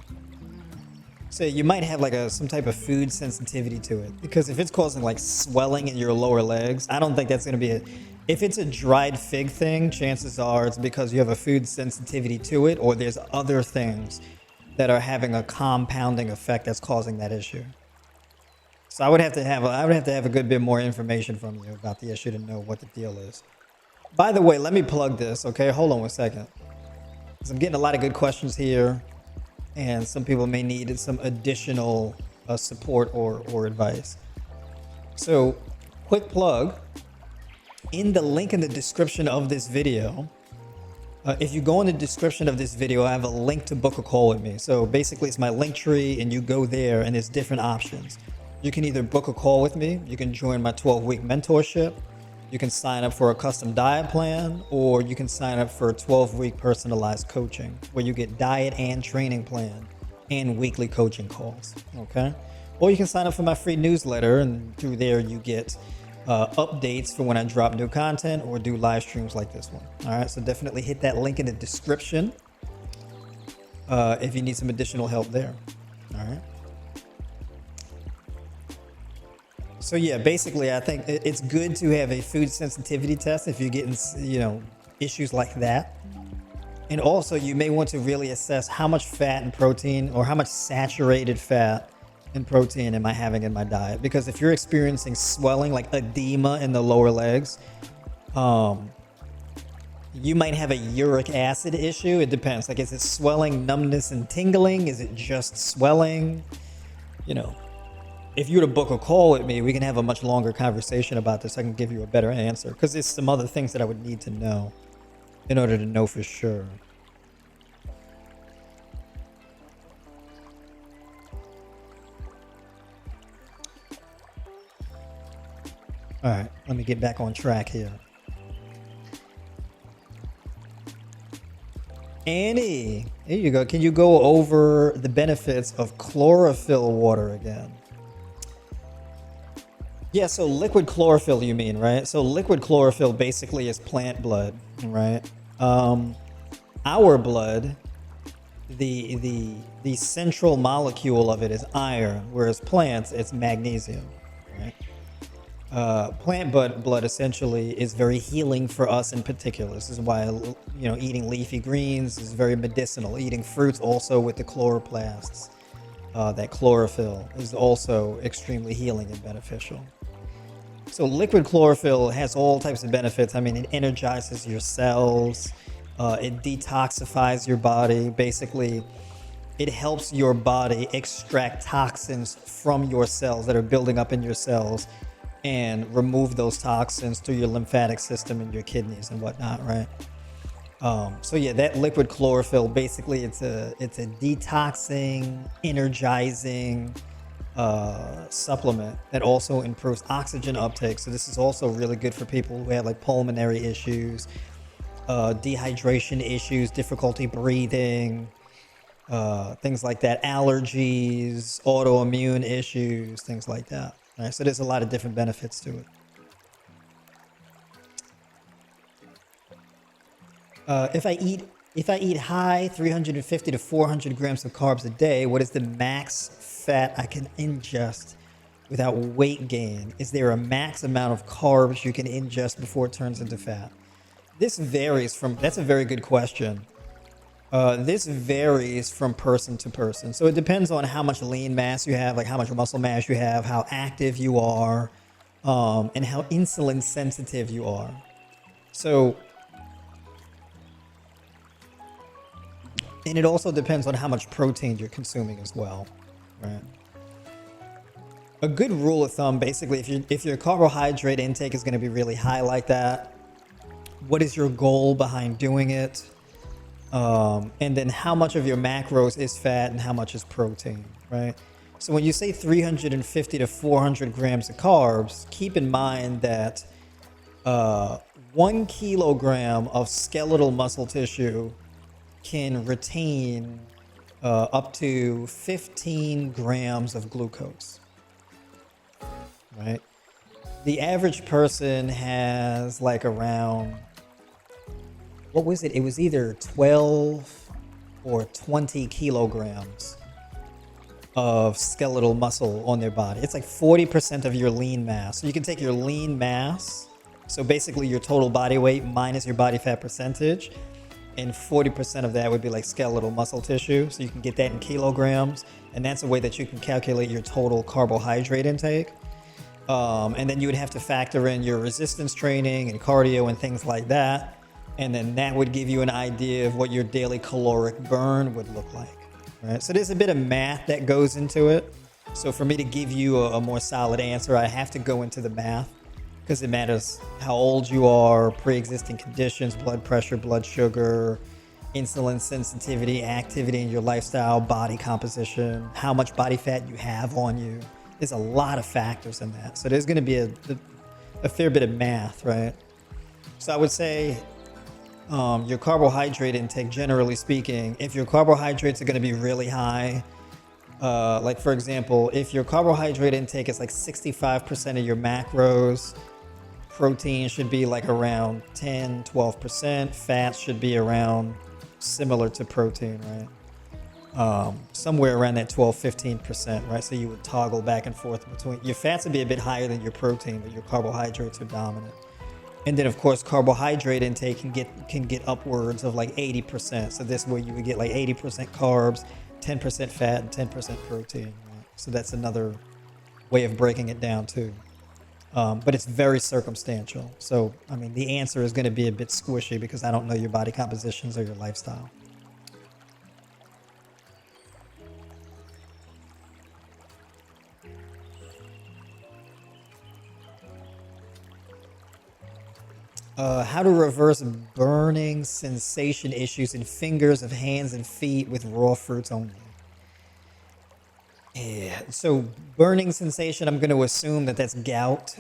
S1: So you might have like some type of food sensitivity to it, because if it's causing like swelling in your lower legs, I don't think that's going to be it. If it's a dried fig thing, chances are it's because you have a food sensitivity to it, or there's other things that are having a compounding effect that's causing that issue. So I would have to have a good bit more information from you about the issue to know what the deal is. By the way, let me plug this, okay? Hold on one second. Because I'm getting a lot of good questions here, and some people may need some additional support or advice. So, quick plug. In the link in the description of this video, If you go in the description of this video, I have a link to book a call with me. So basically it's my link tree and you go there and there's different options. You can either book a call with me, you can join my 12-week mentorship, you can sign up for a custom diet plan, or you can sign up for a 12-week personalized coaching where you get diet and training plan and weekly coaching calls, okay? Or you can sign up for my free newsletter, and through there you get updates for when I drop new content or do live streams like this one. All right, so definitely hit that link in the description if you need some additional help there. All right. So yeah, basically I think it's good to have a food sensitivity test if you're getting, issues like that. And also you may want to really assess how much fat and protein, or how much saturated fat and protein am I having in my diet? Because if you're experiencing swelling, like edema in the lower legs, you might have a uric acid issue. It depends. Like, is it swelling, numbness, and tingling? Is it just swelling? If you were to book a call with me, we can have a much longer conversation about this. I can give you a better answer, because there's some other things that I would need to know in order to know for sure. All right, let me get back on track here. Annie, here you go. Can you go over the benefits of chlorophyll water again? Yeah, so liquid chlorophyll, you mean, right? So liquid chlorophyll basically is plant blood, right? Our blood, the central molecule of it is iron, whereas plants, it's magnesium, right? Plant blood essentially is very healing for us in particular. This is why, eating leafy greens is very medicinal. Eating fruits also with the chloroplasts, that chlorophyll, is also extremely healing and beneficial. So liquid chlorophyll has all types of benefits. I mean, it energizes your cells. It detoxifies your body. Basically, it helps your body extract toxins from your cells that are building up in your cells and remove those toxins through your lymphatic system and your kidneys and whatnot, right? So yeah, that liquid chlorophyll, basically it's a detoxing, energizing supplement that also improves oxygen uptake. So this is also really good for people who have like pulmonary issues, dehydration issues, difficulty breathing, things like that, allergies, autoimmune issues, things like that. All right, so there's a lot of different benefits to it. If I eat high 350 to 400 grams of carbs a day, what is the max fat I can ingest without weight gain? Is there a max amount of carbs you can ingest before it turns into fat? This varies that's a very good question. This varies from person to person. So it depends on how much lean mass you have, like how much muscle mass you have, how active you are, and how insulin sensitive you are. So, and it also depends on how much protein you're consuming as well, right? A good rule of thumb, basically, if your carbohydrate intake is going to be really high like that, what is your goal behind doing it? And then how much of your macros is fat and how much is protein, right? So when you say 350 to 400 grams of carbs, keep in mind that 1 kilogram of skeletal muscle tissue can retain up to 15 grams of glucose, right? The average person has like around, what was it? It was either 12 or 20 kilograms of skeletal muscle on their body. It's like 40% of your lean mass. So you can take your lean mass, so basically your total body weight minus your body fat percentage, and 40% of that would be like skeletal muscle tissue. So you can get that in kilograms, and that's a way that you can calculate your total carbohydrate intake. And then you would have to factor in your resistance training and cardio and things like that. And then that would give you an idea of what your daily caloric burn would look like, right? So there's a bit of math that goes into it. So for me to give you a more solid answer, I have to go into the math, because it matters how old you are, pre-existing conditions, blood pressure, blood sugar, insulin sensitivity, activity in your lifestyle, body composition, how much body fat you have on you. There's a lot of factors in that. So there's going to be a fair bit of math, right? So I would say your carbohydrate intake, generally speaking, if your carbohydrates are going to be really high, like for example, if your carbohydrate intake is like 65% of your macros, protein should be like around 10, 12%, fats should be around similar to protein, right? Somewhere around that 12, 15%, right? So you would toggle back and forth between, your fats would be a bit higher than your protein, but your carbohydrates are dominant. And then of course, carbohydrate intake can get upwards of like 80%. So this way you would get like 80% carbs, 10% fat, and 10% protein, right? So that's another way of breaking it down too. But it's very circumstantial. So, I mean, the answer is going to be a bit squishy because I don't know your body compositions or your lifestyle. How to reverse burning sensation issues in fingers of hands and feet with raw fruits only. Yeah, so burning sensation, I'm going to assume that that's gout,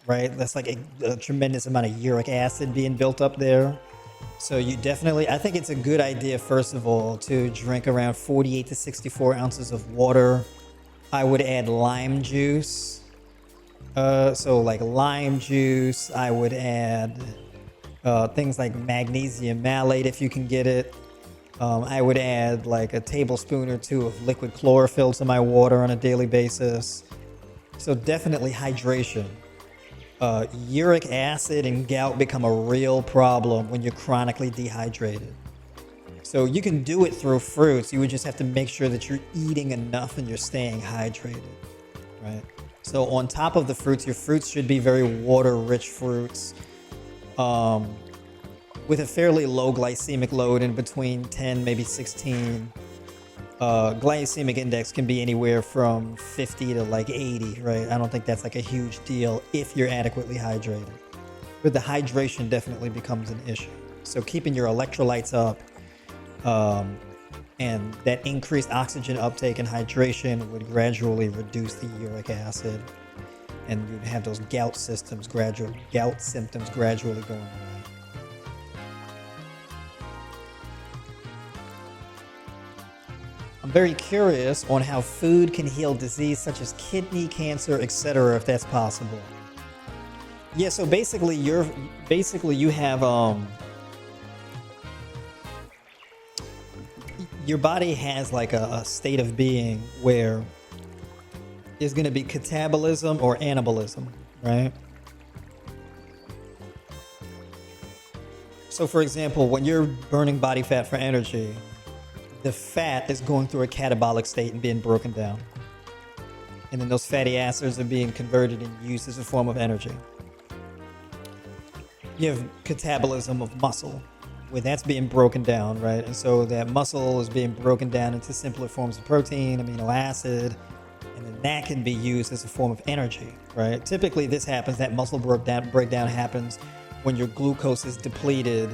S1: right? That's like a tremendous amount of uric acid being built up there. So you definitely, I think it's a good idea, first of all, to drink around 48 to 64 ounces of water. I would add lime juice. So like lime juice, I would add things like magnesium malate if you can get it. I would add like a tablespoon or two of liquid chlorophyll to my water on a daily basis. So definitely hydration. Uric acid and gout become a real problem when you're chronically dehydrated. So you can do it through fruits. You would just have to make sure that you're eating enough and you're staying hydrated, right? So on top of the fruits, your fruits should be very water-rich fruits. With a fairly low glycemic load in between 10, maybe 16. Glycemic index can be anywhere from 50 to like 80, right? I don't think that's like a huge deal if you're adequately hydrated. But the hydration definitely becomes an issue. So keeping your electrolytes up and that increased oxygen uptake and hydration would gradually reduce the uric acid, and you'd have those gout symptoms gradually going away. I'm very curious on how food can heal disease such as kidney cancer, etc., if that's possible. Yeah, so basically you have your body has like a state of being where there's going to be catabolism or anabolism, right? So for example, when you're burning body fat for energy, the fat is going through a catabolic state and being broken down. And then those fatty acids are being converted and used as a form of energy. You have catabolism of muscle, where that's being broken down, right? And so that muscle is being broken down into simpler forms of protein, amino acid, and then that can be used as a form of energy, right? Typically this happens, that muscle breakdown happens when your glucose is depleted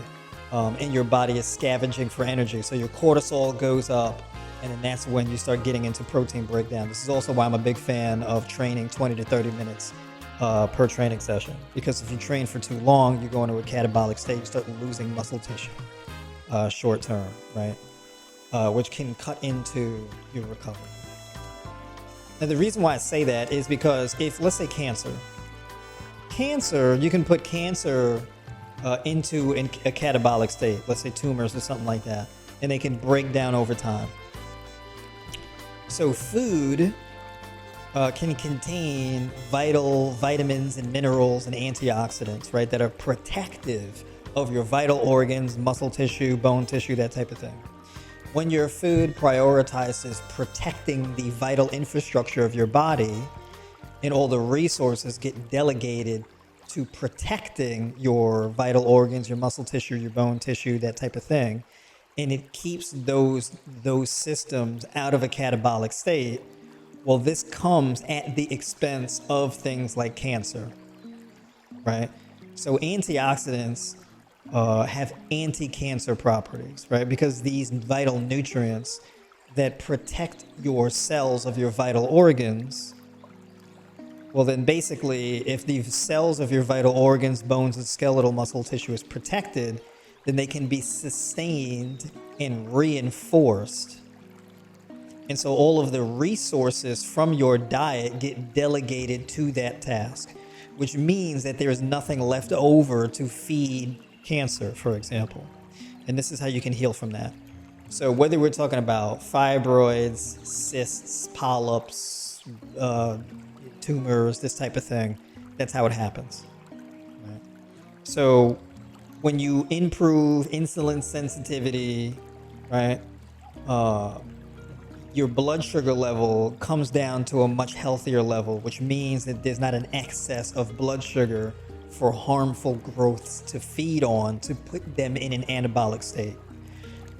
S1: and your body is scavenging for energy. So your cortisol goes up, and then that's when you start getting into protein breakdown. This is also why I'm a big fan of training 20 to 30 minutes per training session. Because if you train for too long, you go into a catabolic state, you start losing muscle tissue short term, right? Which can cut into your recovery. Now the reason why I say that is because if, let's say cancer, you can put cancer into a catabolic state, let's say tumors or something like that, and they can break down over time. So food can contain vital vitamins and minerals and antioxidants, right, that are protective of your vital organs, muscle tissue, bone tissue, that type of thing. When your food prioritizes protecting the vital infrastructure of your body, and all the resources get delegated to protecting your vital organs, your muscle tissue, your bone tissue, that type of thing, and it keeps those systems out of a catabolic state, well, this comes at the expense of things like cancer. right? So antioxidants have anti-cancer properties, right? Because these vital nutrients that protect your cells of your vital organs, well, then basically, if the cells of your vital organs, bones, and skeletal muscle tissue is protected, then they can be sustained and reinforced. And so all of the resources from your diet get delegated to that task, which means that there is nothing left over to feed cancer, for example. And this is how you can heal from that. So whether we're talking about fibroids, cysts, polyps, tumors, this type of thing, that's how it happens. Right? So when you improve insulin sensitivity, right, your blood sugar level comes down to a much healthier level, which means that there's not an excess of blood sugar for harmful growths to feed on to put them in an anabolic state,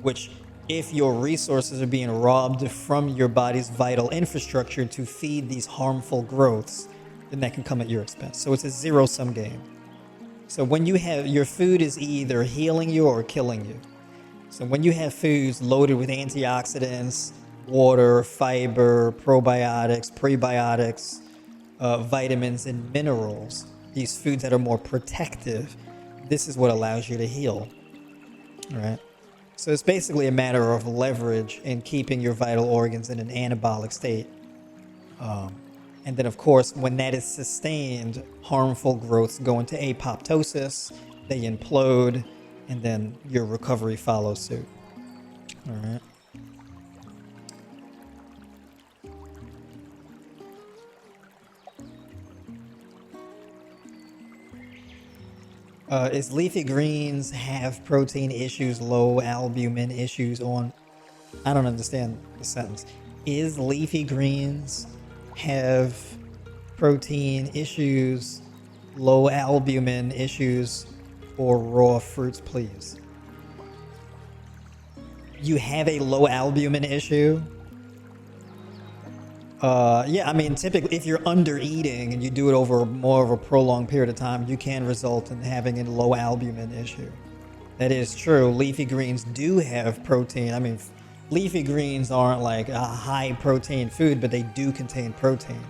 S1: which if your resources are being robbed from your body's vital infrastructure to feed these harmful growths, then that can come at your expense. So it's a zero-sum game. So when you have your food is either healing you or killing you. So when you have foods loaded with antioxidants, water, fiber, probiotics, prebiotics, vitamins, and minerals, these foods that are more protective, this is what allows you to heal. All right. So it's basically a matter of leverage in keeping your vital organs in an anabolic state. And then, of course, when that is sustained, harmful growths go into apoptosis, they implode, and then your recovery follows suit. All right. Is leafy greens have protein issues, low albumin issues on? I don't understand the sentence. Is leafy greens have protein issues, low albumin issues, or raw fruits, please? You have a low albumin issue? Yeah, I mean, typically, if you're under eating and you do it over more of a prolonged period of time, you can result in having a low albumin issue. That is true. Leafy greens do have protein. I mean, leafy greens aren't like a high protein food, but they do contain protein.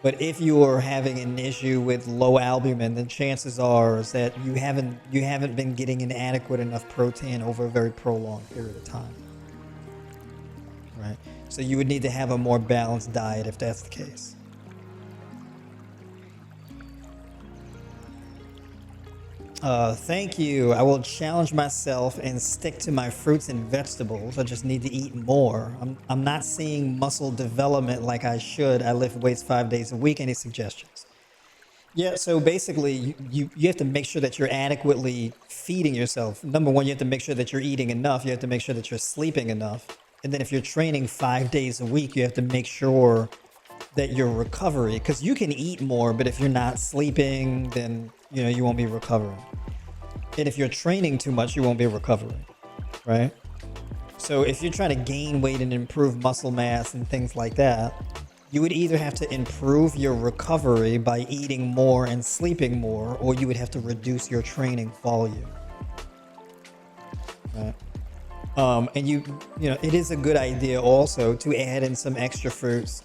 S1: But if you are having an issue with low albumin, then chances are is that you haven't been getting an adequate enough protein over a very prolonged period of time. Right? So you would need to have a more balanced diet if that's the case. Thank you. I will challenge myself and stick to my fruits and vegetables. I just need to eat more. I'm not seeing muscle development like I should. I lift weights 5 days a week. Any suggestions? Yeah, so basically, you have to make sure that you're adequately feeding yourself. Number one, you have to make sure that you're eating enough. You have to make sure that you're sleeping enough. And then if you're training 5 days a week, you have to make sure that your recovery, because you can eat more, but if you're not sleeping, then you won't be recovering. And if you're training too much, you won't be recovering, right? So if you're trying to gain weight and improve muscle mass and things like that, you would either have to improve your recovery by eating more and sleeping more, or you would have to reduce your training volume, right? And it is a good idea also to add in some extra foods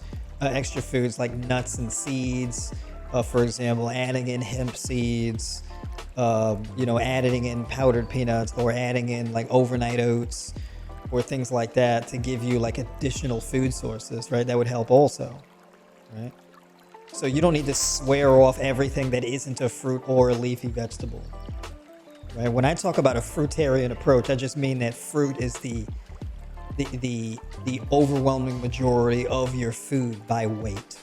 S1: like nuts and seeds. For example, adding in hemp seeds, adding in powdered peanuts, or adding in like overnight oats or things like that to give you like additional food sources, right? That would help also, right? So you don't need to swear off everything that isn't a fruit or a leafy vegetable. Right? When I talk about a fruitarian approach, I just mean that fruit is the overwhelming majority of your food by weight,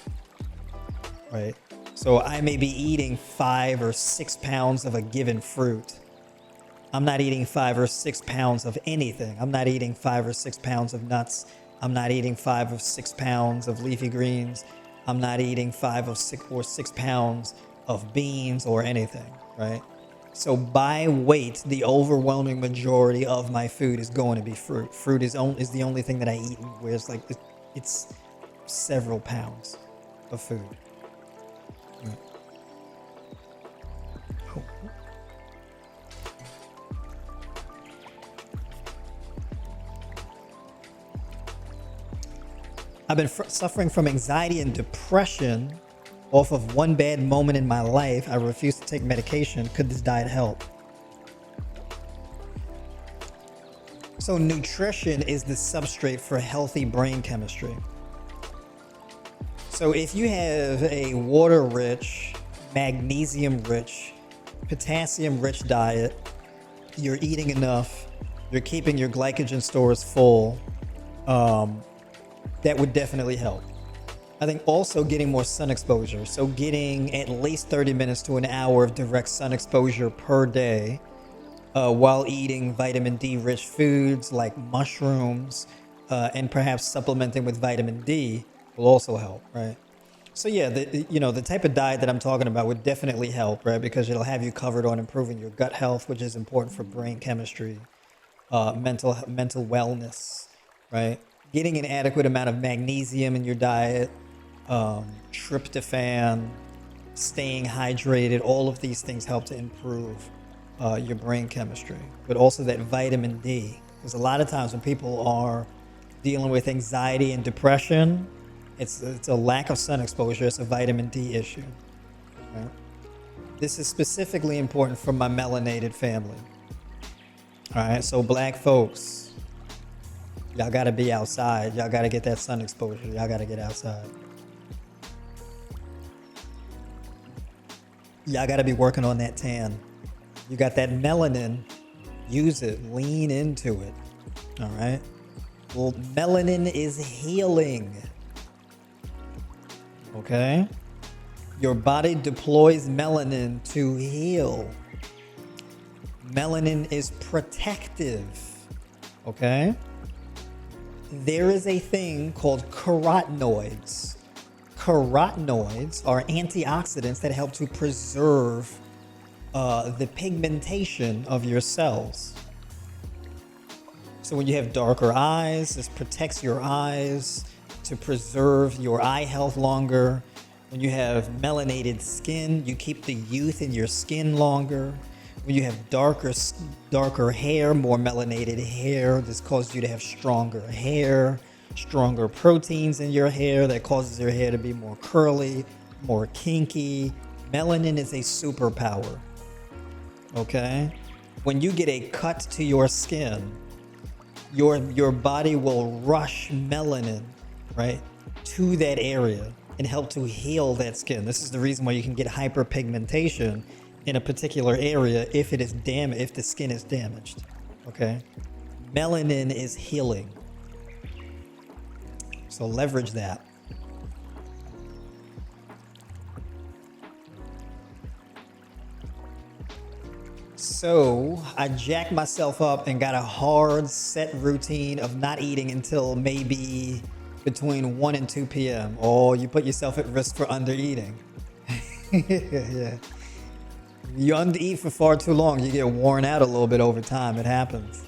S1: right? So I may be eating 5 or 6 pounds of a given fruit. I'm not eating 5 or 6 pounds of anything. I'm not eating 5 or 6 pounds of nuts. I'm not eating 5 or 6 pounds of leafy greens. I'm not eating 5 or 6 pounds of beans or anything, right? So by weight, the overwhelming majority of my food is going to be fruit. Fruit is the only thing that I eat where it's several pounds of food. I've been suffering from anxiety and depression off of one bad moment in my life. I refuse to take medication. Could this diet help? So nutrition is the substrate for healthy brain chemistry. So if you have a water-rich, magnesium-rich, potassium-rich diet, you're eating enough, you're keeping your glycogen stores full, that would definitely help. I think also getting more sun exposure. So getting at least 30 minutes to an hour of direct sun exposure per day while eating vitamin D rich foods like mushrooms and perhaps supplementing with vitamin D will also help, right? So yeah, the type of diet that I'm talking about would definitely help, right? Because it'll have you covered on improving your gut health, which is important for brain chemistry, mental wellness, right? Getting an adequate amount of magnesium in your diet, tryptophan, staying hydrated, all of these things help to improve your brain chemistry. But also that vitamin D, because a lot of times when people are dealing with anxiety and depression, it's a lack of sun exposure. It's a vitamin D issue. Right? This is specifically important for my melanated family. All right, so black folks, y'all got to be outside. Y'all got to get that sun exposure. Y'all got to get outside. Y'all got to be working on that tan. You got that melanin, use it, lean into it. All right. Well, melanin is healing. Okay. Your body deploys melanin to heal. Melanin is protective. Okay. There is a thing called carotenoids. Carotenoids are antioxidants that help to preserve the pigmentation of your cells. So when you have darker eyes, this protects your eyes to preserve your eye health longer. When you have melanated skin, you keep the youth in your skin longer. When you have darker hair, more melanated hair, this causes you to have stronger hair, stronger proteins in your hair that causes your hair to be more curly, more kinky. Melanin is a superpower. Okay? When you get a cut to your skin, your body will rush melanin, right, to that area and help to heal that skin. This is the reason why you can get hyperpigmentation in a particular area if it is damaged, if the skin is damaged. Okay? Melanin is healing. So leverage that. So I jacked myself up and got a hard set routine of not eating until maybe between 1 and 2 p.m. Oh, you put yourself at risk for undereating. Yeah. You undereat for far too long, you get worn out a little bit over time. It happens.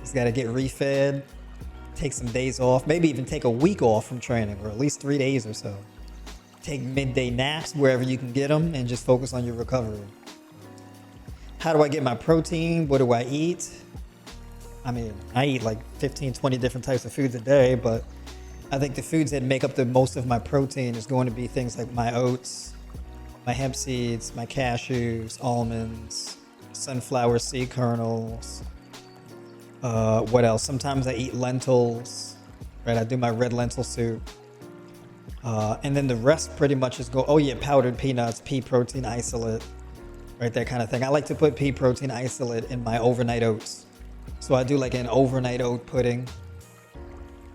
S1: Just got to get refed, take some days off, maybe even take a week off from training, or at least 3 days or so. Take midday naps wherever you can get them and just focus on your recovery. How do I get my protein? What do I eat? I mean, I eat like 15, 20 different types of foods a day, but I think the foods that make up the most of my protein is going to be things like my oats, my hemp seeds, my cashews, almonds, sunflower seed kernels. What else? Sometimes I eat lentils, right? I do my red lentil soup. And then the rest pretty much is powdered peanuts, pea protein isolate, right? That kind of thing. I like to put pea protein isolate in my overnight oats. So I do like an overnight oat pudding.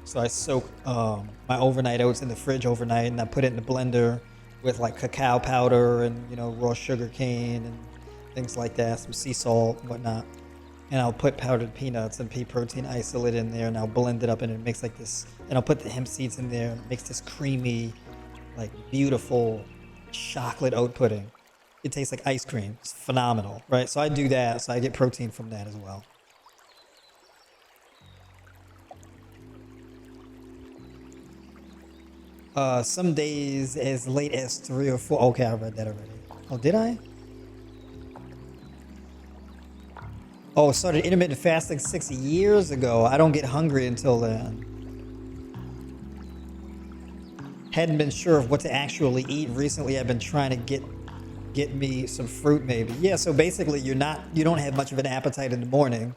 S1: So I soak my overnight oats in the fridge overnight, and I put it in the blender with like cacao powder and, raw sugar cane and things like that, some sea salt and whatnot. And I'll put powdered peanuts and pea protein isolate in there, and I'll blend it up, and it makes like this, and I'll put the hemp seeds in there, and it makes this creamy, like beautiful chocolate oat pudding. It tastes like ice cream. It's phenomenal, right? So I do that, so I get protein from that as well. Some days as late as 3 or 4. Okay, I read that already. Oh, did I? Oh, started intermittent fasting 6 years ago. I don't get hungry until then. hadn't been sure of what to actually eat. Recently, I've been trying to get me some fruit, maybe. Yeah. So basically, you don't have much of an appetite in the morning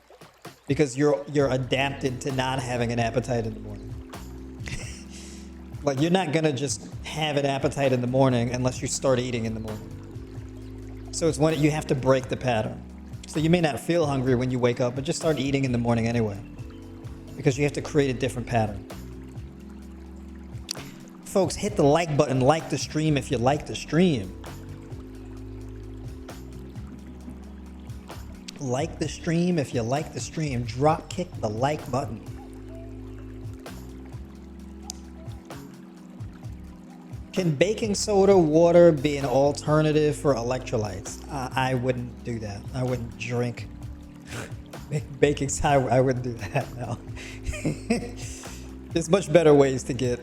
S1: because you're adapted to not having an appetite in the morning. Like, you're not gonna just have an appetite in the morning unless you start eating in the morning. So it's when you have to break the pattern. So you may not feel hungry when you wake up, but just start eating in the morning anyway, because you have to create a different pattern. Folks, hit the like button, like the stream if you like the stream. Like the stream if you like the stream. Drop kick the like button. Can baking soda water be an alternative for electrolytes? I wouldn't do that. I wouldn't drink baking soda. I wouldn't do that, no. There's much better ways to get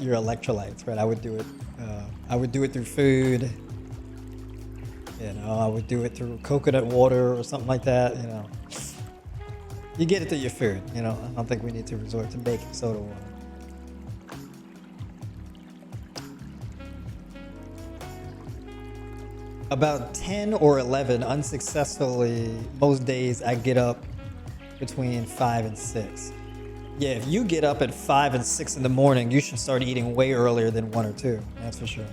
S1: your electrolytes, right? I would do it through food. You know, I would do it through coconut water or something like that, you know. You get it through your food, you know. I don't think we need to resort to baking soda water. About 10 or 11 unsuccessfully. Most days I get up between 5 and 6. Yeah, if you get up at 5 and 6 in the morning, you should start eating way earlier than 1 or 2. That's for sure.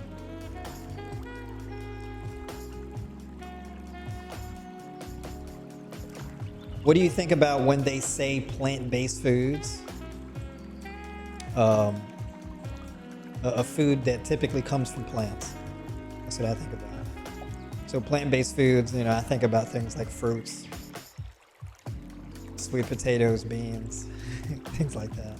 S1: What do you think about when they say plant-based foods? A food that typically comes from plants. That's what I think about. So plant-based foods, you know, I think about things like fruits, sweet potatoes, beans, things like that.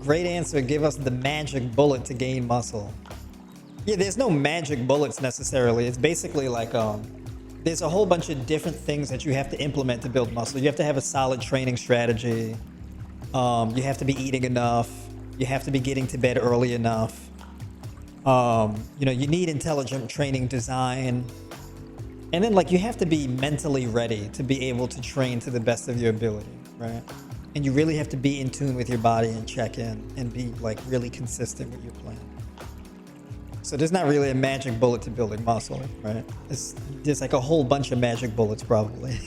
S1: Great answer. Give us the magic bullet to gain muscle. Yeah, there's no magic bullets necessarily. It's basically like there's a whole bunch of different things that you have to implement to build muscle. You have to have a solid training strategy. You have to be eating enough. You have to be getting to bed early enough. You know, you need intelligent training design. And then, like, you have to be mentally ready to be able to train to the best of your ability, right? And you really have to be in tune with your body and check in and be, like, really consistent with your plan. So there's not really a magic bullet to building muscle, right? There's like a whole bunch of magic bullets, probably.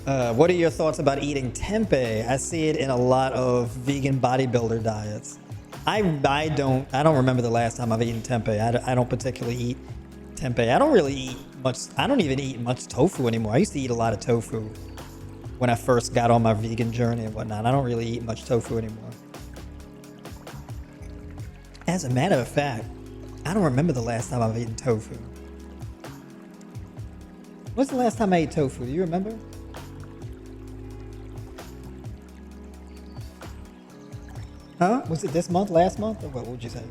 S1: What are your thoughts about eating tempeh? I see it in a lot of vegan bodybuilder diets. I don't remember the last time I've eaten tempeh. I don't particularly eat tempeh. I don't really eat much. I don't even eat much tofu anymore. I used to eat a lot of tofu when I first got on my vegan journey and whatnot. I don't really eat much tofu anymore. As a matter of fact, I don't remember the last time I've eaten tofu. When's the last time I ate tofu? Do you remember? Huh? Was it this month, last month, or what would you say?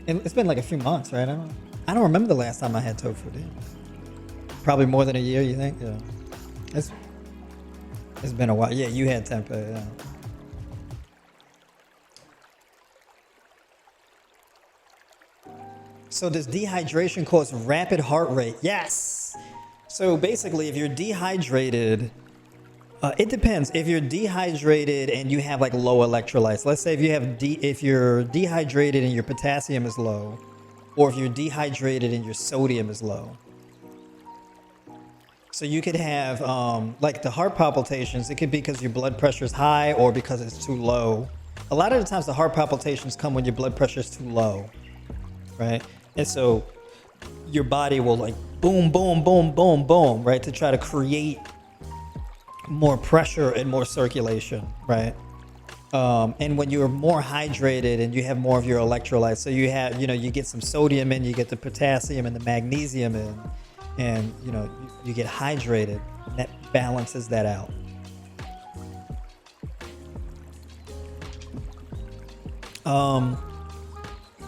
S1: It's been like a few months, right? I don't remember the last time I had tofu. Probably more than a year, you think? Yeah. It's been a while. Yeah, you had tempeh. Yeah. So does dehydration cause rapid heart rate? Yes. So basically, if you're dehydrated, it depends. If you're dehydrated and you have like low electrolytes, let's say if you're dehydrated and your potassium is low, or if you're dehydrated and your sodium is low. So you could have like the heart palpitations. It could be because your blood pressure is high or because it's too low. A lot of the times the heart palpitations come when your blood pressure is too low, right? And so your body will like boom, boom, boom, boom, boom, right? To try to create more pressure and more circulation, right? And when you're more hydrated and you have more of your electrolytes, so you have, you get some sodium in, you get the potassium and the magnesium in, and you get hydrated, and that balances that out.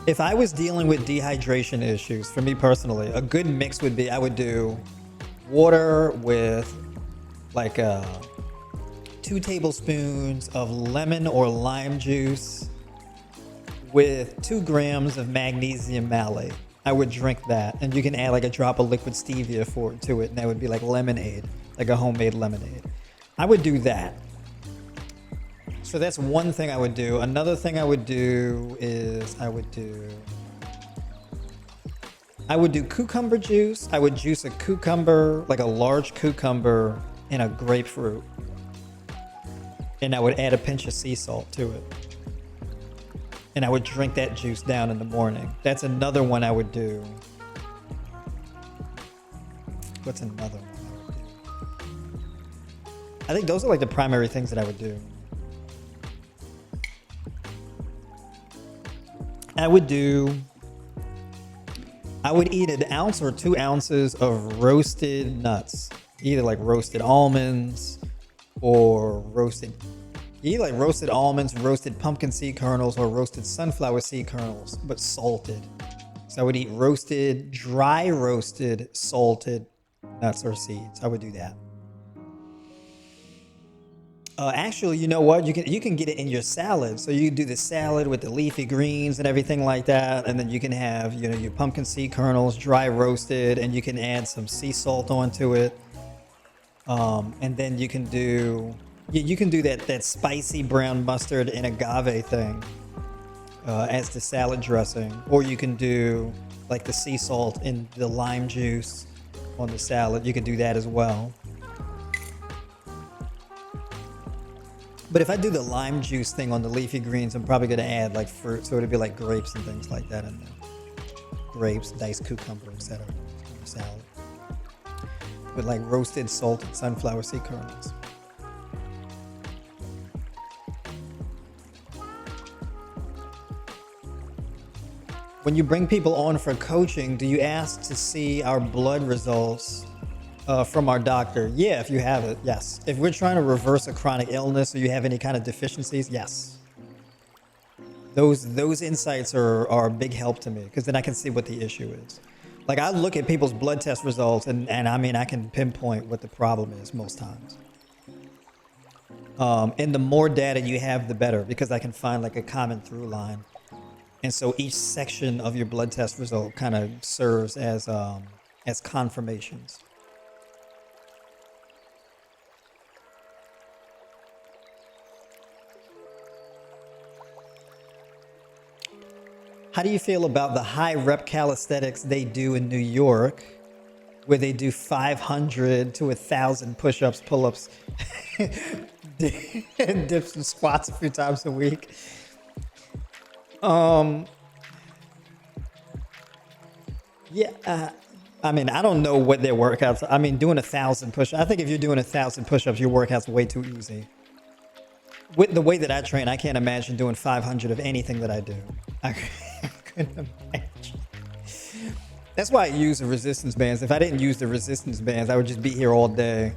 S1: If I was dealing with dehydration issues, for me personally, a good mix would be I would do water with like 2 tablespoons of lemon or lime juice with 2 grams of magnesium malate. I would drink that. And you can add like a drop of liquid stevia to it, and that would be like lemonade, like a homemade lemonade. I would do that. So that's one thing I would do. Another thing I would do is I would do cucumber juice. I would juice a cucumber, like a large cucumber, and a grapefruit. And I would add a pinch of sea salt to it. And I would drink that juice down in the morning. That's another one I would do. What's another one I would do? I think those are like the primary things that I would do. I would eat an ounce or 2 ounces of roasted nuts, either like roasted almonds or roasted pumpkin seed kernels or roasted sunflower seed kernels, but salted. So I would eat dry roasted, salted nuts or seeds. I would do that. Actually, you know what? You can get it in your salad. So you do the salad with the leafy greens and everything like that, and then you can have your pumpkin seed kernels dry roasted, and you can add some sea salt onto it. And then you can do that spicy brown mustard and agave thing as the salad dressing, or you can do like the sea salt and the lime juice on the salad. You can do that as well. But if I do the lime juice thing on the leafy greens, I'm probably going to add like fruit. So it'd be like grapes and things like that in there. Grapes, diced cucumber, etc. on the salad. With like roasted salted sunflower seed kernels. When you bring people on for coaching, do you ask to see our blood results from our doctor? Yeah, if you have it, yes. If we're trying to reverse a chronic illness or you have any kind of deficiencies, yes. Those insights are a big help to me, because then I can see what the issue is. Like, I look at people's blood test results and I mean, I can pinpoint what the problem is most times. And the more data you have, the better, because I can find like a common through line. And so each section of your blood test result kind of serves as confirmations. How do you feel about the high rep calisthenics they do in New York, where they do 500 to 1,000 push-ups, pull-ups, and dips and squats a few times a week? Yeah, I mean, I don't know what their workouts are. I mean, doing 1,000 push-ups, I think if you're doing 1,000 push-ups, your workout's way too easy. With the way that I train, I can't imagine doing 500 of anything that I do. I couldn't imagine. That's why I use the resistance bands. If I didn't use the resistance bands, I would just be here all day.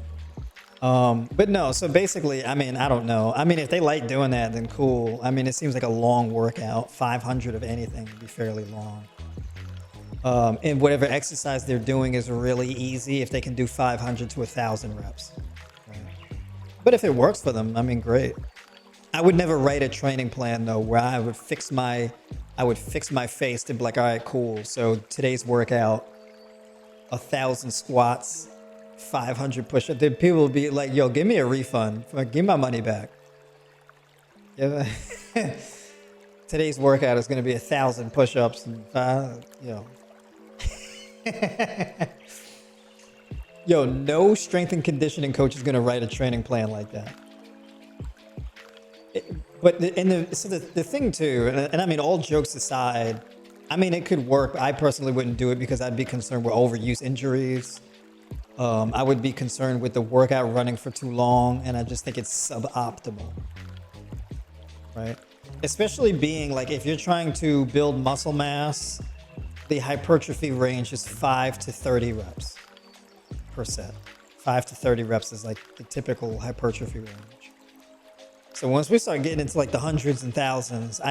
S1: But no, so basically, I mean, I don't know. I mean, if they like doing that, then cool. I mean, it seems like a long workout. 500 of anything would be fairly long. And whatever exercise they're doing is really easy if they can do 500 to 1,000 reps. Right? But if it works for them, I mean, great. I would never write a training plan though, where I would fix my face to be like, all right, cool. So today's workout, 1,000 squats, 500 push-ups. Then people would be like, yo, give me a refund. Give my money back. Today's workout is going to be 1,000 push-ups and Yo, no strength and conditioning coach is going to write a training plan like that. But the thing too, and I mean, all jokes aside, I mean, it could work. I personally wouldn't do it because I'd be concerned with overuse injuries. I would be concerned with the workout running for too long, and I just think it's suboptimal, right? Especially being like, if you're trying to build muscle mass, the hypertrophy range is 5 to 30 reps per set. 5 to 30 reps is like the typical hypertrophy range. So once we start getting into like the hundreds and thousands,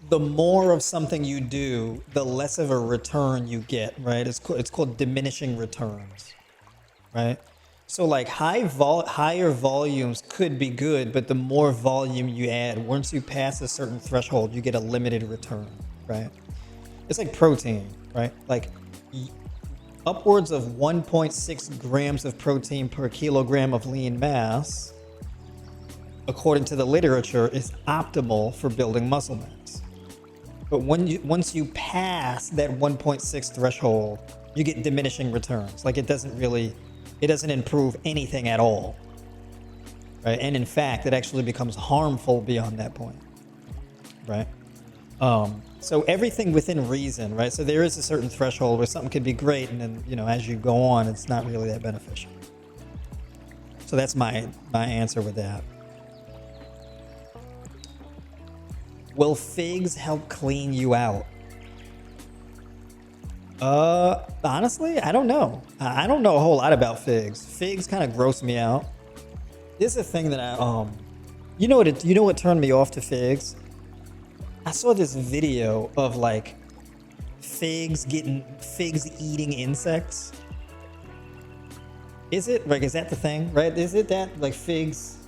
S1: the more of something you do, the less of a return you get, right? It's called diminishing returns, right? So like higher volumes could be good, but the more volume you add, once you pass a certain threshold, you get a limited return, right? It's like protein, right? Like upwards of 1.6 grams of protein per kilogram of lean mass, according to the literature, is optimal for building muscle mass. But once you pass that 1.6 threshold, you get diminishing returns. Like it doesn't improve anything at all, right? And in fact, it actually becomes harmful beyond that point, right? So everything within reason, right? So there is a certain threshold where something could be great, and then as you go on, it's not really that beneficial. So that's my answer with that. Will figs help clean you out? Honestly, I don't know. I don't know a whole lot about figs. Figs kind of gross me out. This is a thing that you know what turned me off to figs? I saw this video of like figs eating insects. Is it like, is that the thing, right? Is it that like figs,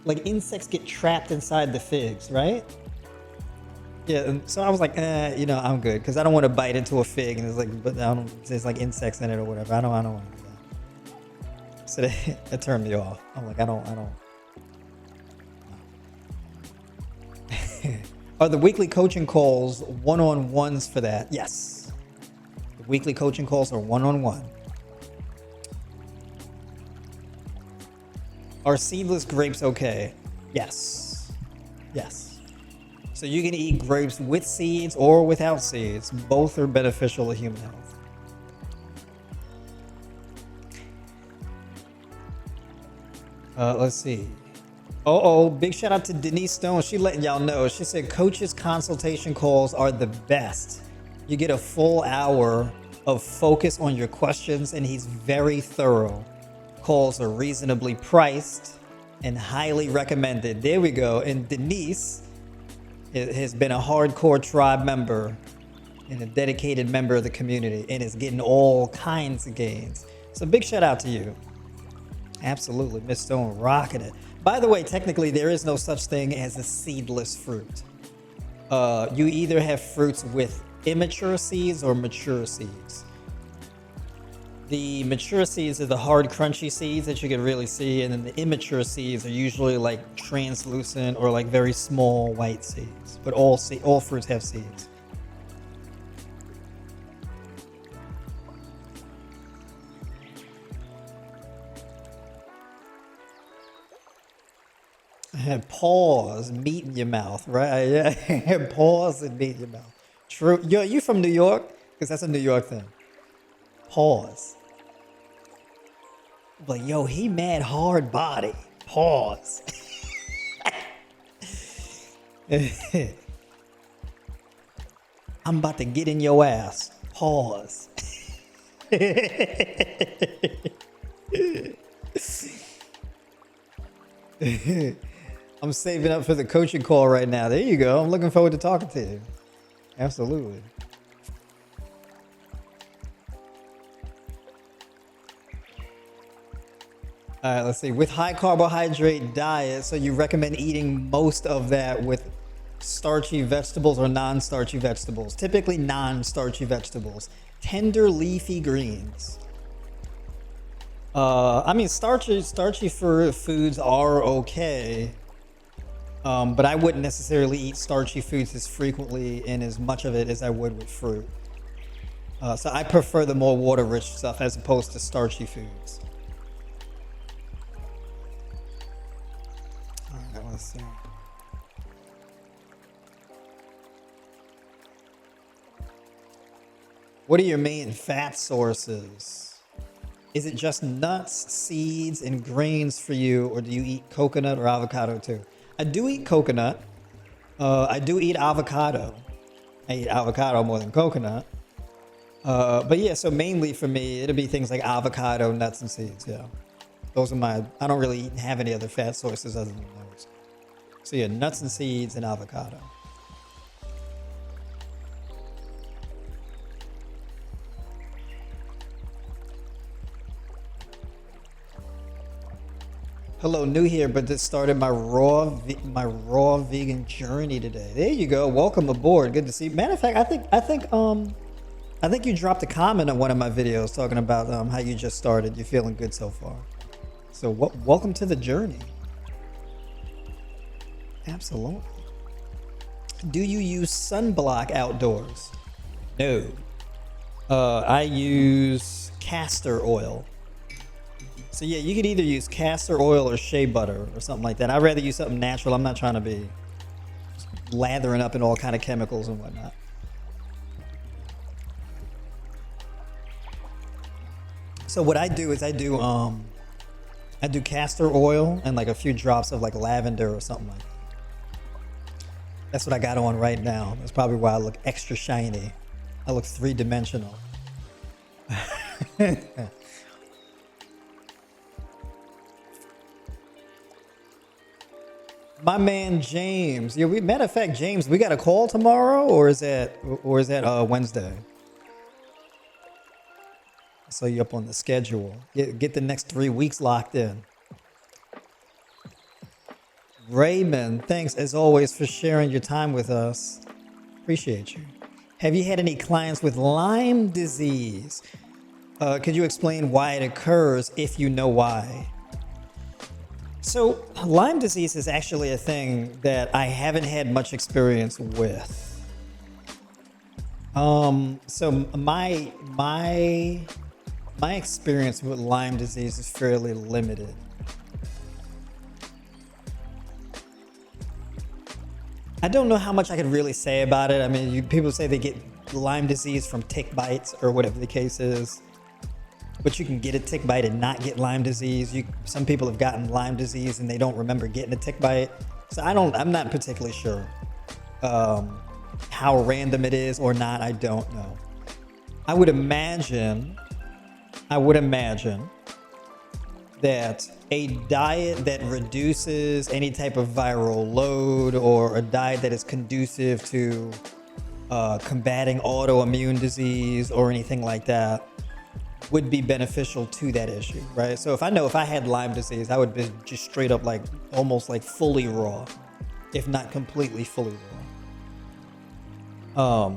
S1: like insects get trapped inside the figs, right? Yeah, and so I was like, I'm good because I don't want to bite into a fig and there's like insects in it or whatever. I don't want to do that. So that turned me off. I'm like, I don't. Are the weekly coaching calls one-on-ones for that? Yes. The weekly coaching calls are one-on-one. Are seedless grapes okay? Yes. Yes. So you can eat grapes with seeds or without seeds. Both are beneficial to human health. Let's see. Big shout out to Denise Stone. She letting y'all know. She said coaches consultation calls are the best. You get a full hour of focus on your questions and he's very thorough. Calls are reasonably priced and highly recommended. There we go. And Denise has been a hardcore tribe member and a dedicated member of the community and is getting all kinds of gains. So big shout out to you. Absolutely. Miss Stone rocking it. By the way, technically there is no such thing as a seedless fruit. You either have fruits with immature seeds or mature seeds. The mature seeds are the hard, crunchy seeds that you can really see, and then the immature seeds are usually like translucent or like very small white seeds. But all fruits have seeds. Pause, meat in your mouth, right? Yeah, pause and meat in your mouth. True. Yo, you from New York? Because that's a New York thing. Pause. Like, yo, he mad hard body. Pause. I'm about to get in your ass. Pause. I'm saving up for the coaching call right now. There you go. I'm looking forward to talking to you. Absolutely. All right, let's see. With high carbohydrate diet, so you recommend eating most of that with starchy vegetables or non-starchy vegetables? Typically non-starchy vegetables. Tender leafy greens. I mean, starchy foods are okay. But I wouldn't necessarily eat starchy foods as frequently and as much of it as I would with fruit. So I prefer the more water-rich stuff as opposed to starchy foods. All right, let's see. What are your main fat sources? Is it just nuts, seeds, and grains for you, or do you eat coconut or avocado too? I do eat coconut. I do eat avocado. I eat avocado more than coconut. But yeah, so mainly for me, it'll be things like avocado, nuts, and seeds. Yeah, those are I don't really have any other fat sources other than those. So yeah, nuts and seeds and avocado. Hello, new here, but just started my raw vegan journey today. There you go. Welcome aboard. Good to see you. Matter of fact, I think you dropped a comment on one of my videos talking about how you just started. You're feeling good so far. So welcome to the journey. Absolutely. Do you use sunblock outdoors? No. I use castor oil. So yeah, you could either use castor oil or shea butter or something like that. I'd rather use something natural. I'm not trying to be lathering up in all kind of chemicals and whatnot. So what I do is I do castor oil and like a few drops of like lavender or something like that. That's what I got on right now. That's probably why I look extra shiny. I look three-dimensional. My man James. Yeah, matter of fact, James, we got a call tomorrow, or is that Wednesday? I saw you up on the schedule. Get the next 3 weeks locked in. Raymond, thanks as always for sharing your time with us. Appreciate you. Have you had any clients with Lyme disease? Could you explain why it occurs if you know why? So Lyme disease is actually a thing that I haven't had much experience with. So my experience with Lyme disease is fairly limited. I don't know how much I could really say about it. I mean, people say they get Lyme disease from tick bites or whatever the case is. But you can get a tick bite and not get Lyme disease. Some people have gotten Lyme disease and they don't remember getting a tick bite. So I'm not particularly sure how random it is or not. I don't know. I would imagine that a diet that reduces any type of viral load or a diet that is conducive to combating autoimmune disease or anything like that would be beneficial to that issue, right? So if I had Lyme disease, I would be just straight up like almost like fully raw, if not completely fully raw.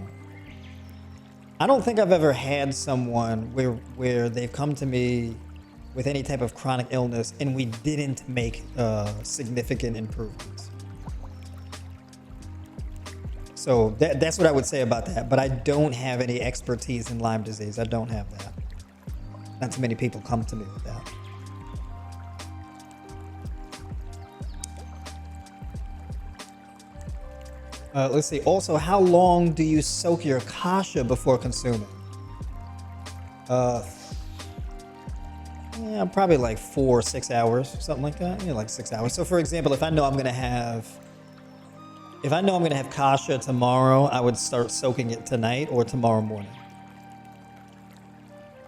S1: I don't think I've ever had someone where they've come to me with any type of chronic illness and we didn't make significant improvements. So that's what I would say about that. But I don't have any expertise in Lyme disease. I don't have that. Not too many people come to me with that. Let's see. Also, how long do you soak your kasha before consuming? Probably like 4 or 6 hours, something like that. Yeah, like 6 hours. So, for example, if I know I'm gonna have kasha tomorrow, I would start soaking it tonight or tomorrow morning,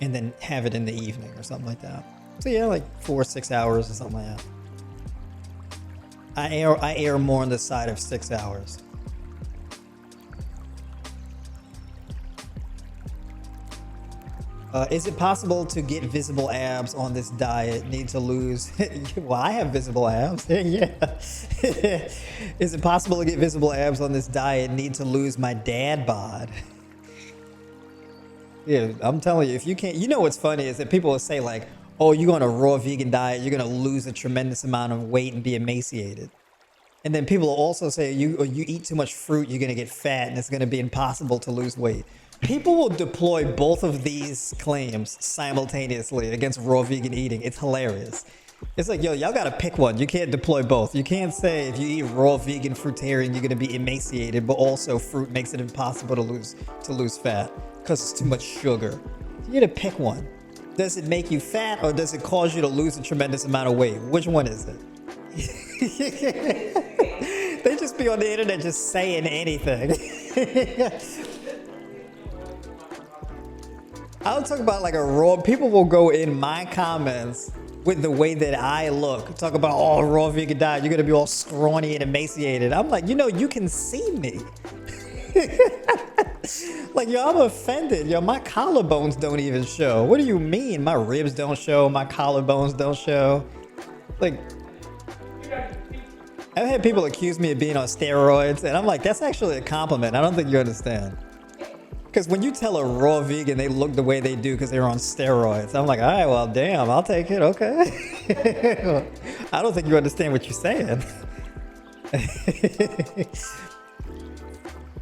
S1: and then have it in the evening or something like that. So yeah, like 4 or 6 hours or something like that. I err more on the side of 6 hours. Is it possible to get visible abs on this diet? Need to lose? Well, I have visible abs. Yeah. Is it possible to get visible abs on this diet? Need to lose my dad bod. Yeah, I'm telling you, if you can't, you know what's funny is that people will say like, oh, you go on a raw vegan diet, you're gonna lose a tremendous amount of weight and be emaciated. And then people will also say you eat too much fruit, you're gonna get fat and it's gonna be impossible to lose weight. People will deploy both of these claims simultaneously against raw vegan eating. It's hilarious. It's like, yo, y'all gotta pick one. You can't deploy both. You can't say if you eat raw vegan fruitarian, you're gonna be emaciated, but also fruit makes it impossible to lose fat because it's too much sugar. You gotta pick one. Does it make you fat or does it cause you to lose a tremendous amount of weight? Which one is it? They just be on the internet just saying anything. I'll talk about like a raw, people will go in my comments with the way that I look. Talk about, oh, raw vegan diet, you're gonna be all scrawny and emaciated. I'm like, you can see me. Like, yo, I'm offended. Yo, my collarbones don't even show. What do you mean? My ribs don't show, my collarbones don't show. Like, I've had people accuse me of being on steroids, and I'm like, that's actually a compliment. I don't think you understand. Because when you tell a raw vegan they look the way they do because they're on steroids, I'm like, all right, well, damn, I'll take it. Okay. I don't think you understand what you're saying.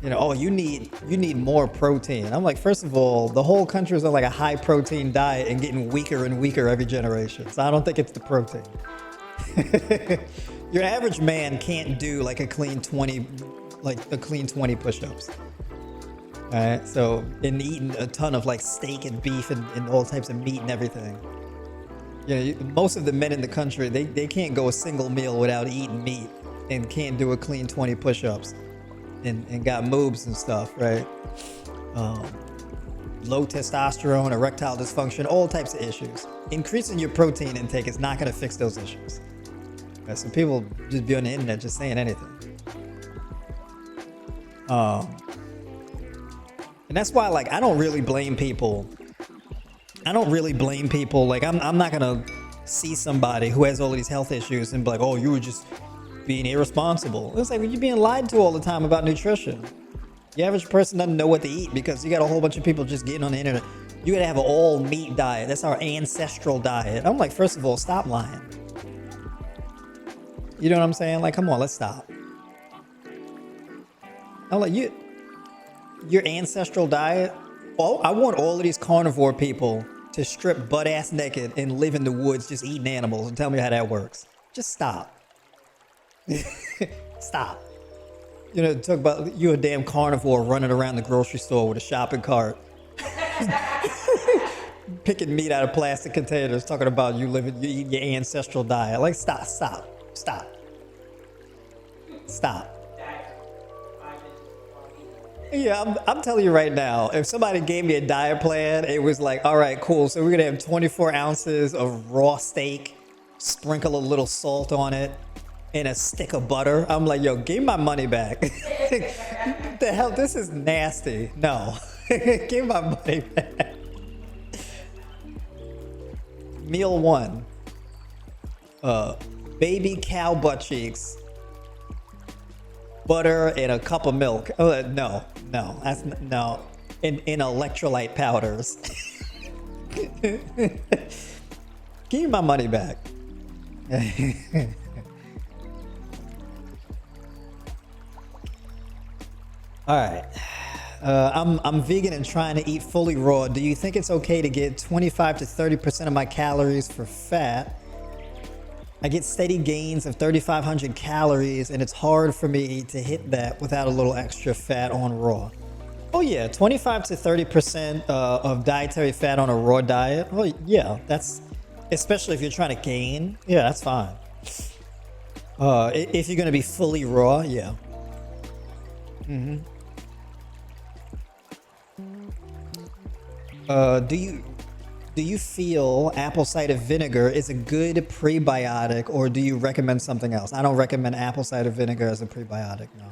S1: Oh, you need more protein. I'm like, first of all, the whole country is on like a high protein diet and getting weaker and weaker every generation. So I don't think it's the protein. Your average man can't do like a clean 20 push-ups. All right, so in eating a ton of like steak and beef and all types of meat and everything. Most of the men in the country, they can't go a single meal without eating meat and can't do a clean 20 push-ups and got moobs and stuff, right? Low testosterone, erectile dysfunction, all types of issues. Increasing your protein intake is not going to fix those issues. Right, so people just be on the internet just saying anything. And that's why, like, I don't really blame people. Like, I'm not gonna see somebody who has all of these health issues and be like, oh, you were just being irresponsible. It's like, well, you're being lied to all the time about nutrition. The average person doesn't know what to eat because you got a whole bunch of people just getting on the internet. You gotta have an all meat diet. That's our ancestral diet. I'm like, first of all, stop lying. You know what I'm saying? Like, come on, let's stop. I'm like, your ancestral diet. Oh, I want all of these carnivore people to strip butt ass naked and live in the woods just eating animals and tell me how that works. Just stop. Stop. Talk about you a damn carnivore running around the grocery store with a shopping cart. Picking meat out of plastic containers, talking about you eating your ancestral diet. Like, stop. Yeah, I'm telling you right now, if somebody gave me a diet plan, it was like, all right, cool. So we're going to have 24 ounces of raw steak, sprinkle a little salt on it, and a stick of butter. I'm like, yo, give me my money back. The hell, this is nasty. No, give my money back. Meal 1, baby cow butt cheeks, butter, and a cup of milk. No, and electrolyte powders. Give me my money back. All right. I'm vegan and trying to eat fully raw. Do you think it's okay to get 25 to 30% of my calories for fat? I get steady gains of 3,500 calories, and it's hard for me to hit that without a little extra fat on raw. Oh yeah, 25 to 30% of dietary fat on a raw diet. Oh yeah, that's, especially if you're trying to gain. Yeah, that's fine. If you're going to be fully raw, yeah. Do you feel apple cider vinegar is a good prebiotic, or do you recommend something else? I don't recommend apple cider vinegar as a prebiotic, no.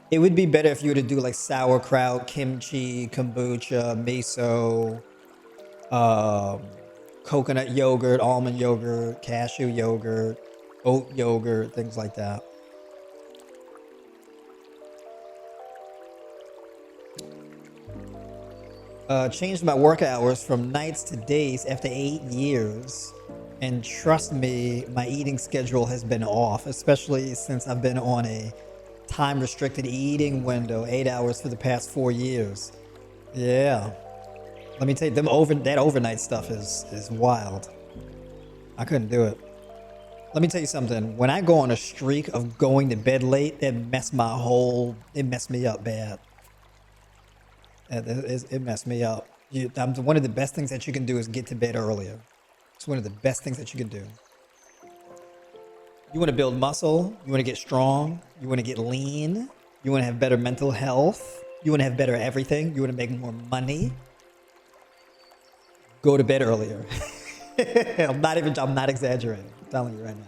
S1: It would be better if you were to do like sauerkraut, kimchi, kombucha, miso, coconut yogurt, almond yogurt, cashew yogurt, oat yogurt, things like that. Changed my work hours from nights to days after 8 years. And trust me, my eating schedule has been off, especially since I've been on a time-restricted eating window, 8 hours for the past 4 years. Yeah. Let me tell you, that overnight stuff is wild. I couldn't do it. Let me tell you something. When I go on a streak of going to bed late, it messed me up bad. It messed me up. One of the best things that you can do is get to bed earlier. It's one of the best things that you can do. You want to build muscle. You want to get strong. You want to get lean. You want to have better mental health. You want to have better everything. You want to make more money. Go to bed earlier. I'm not exaggerating. I'm telling you right now.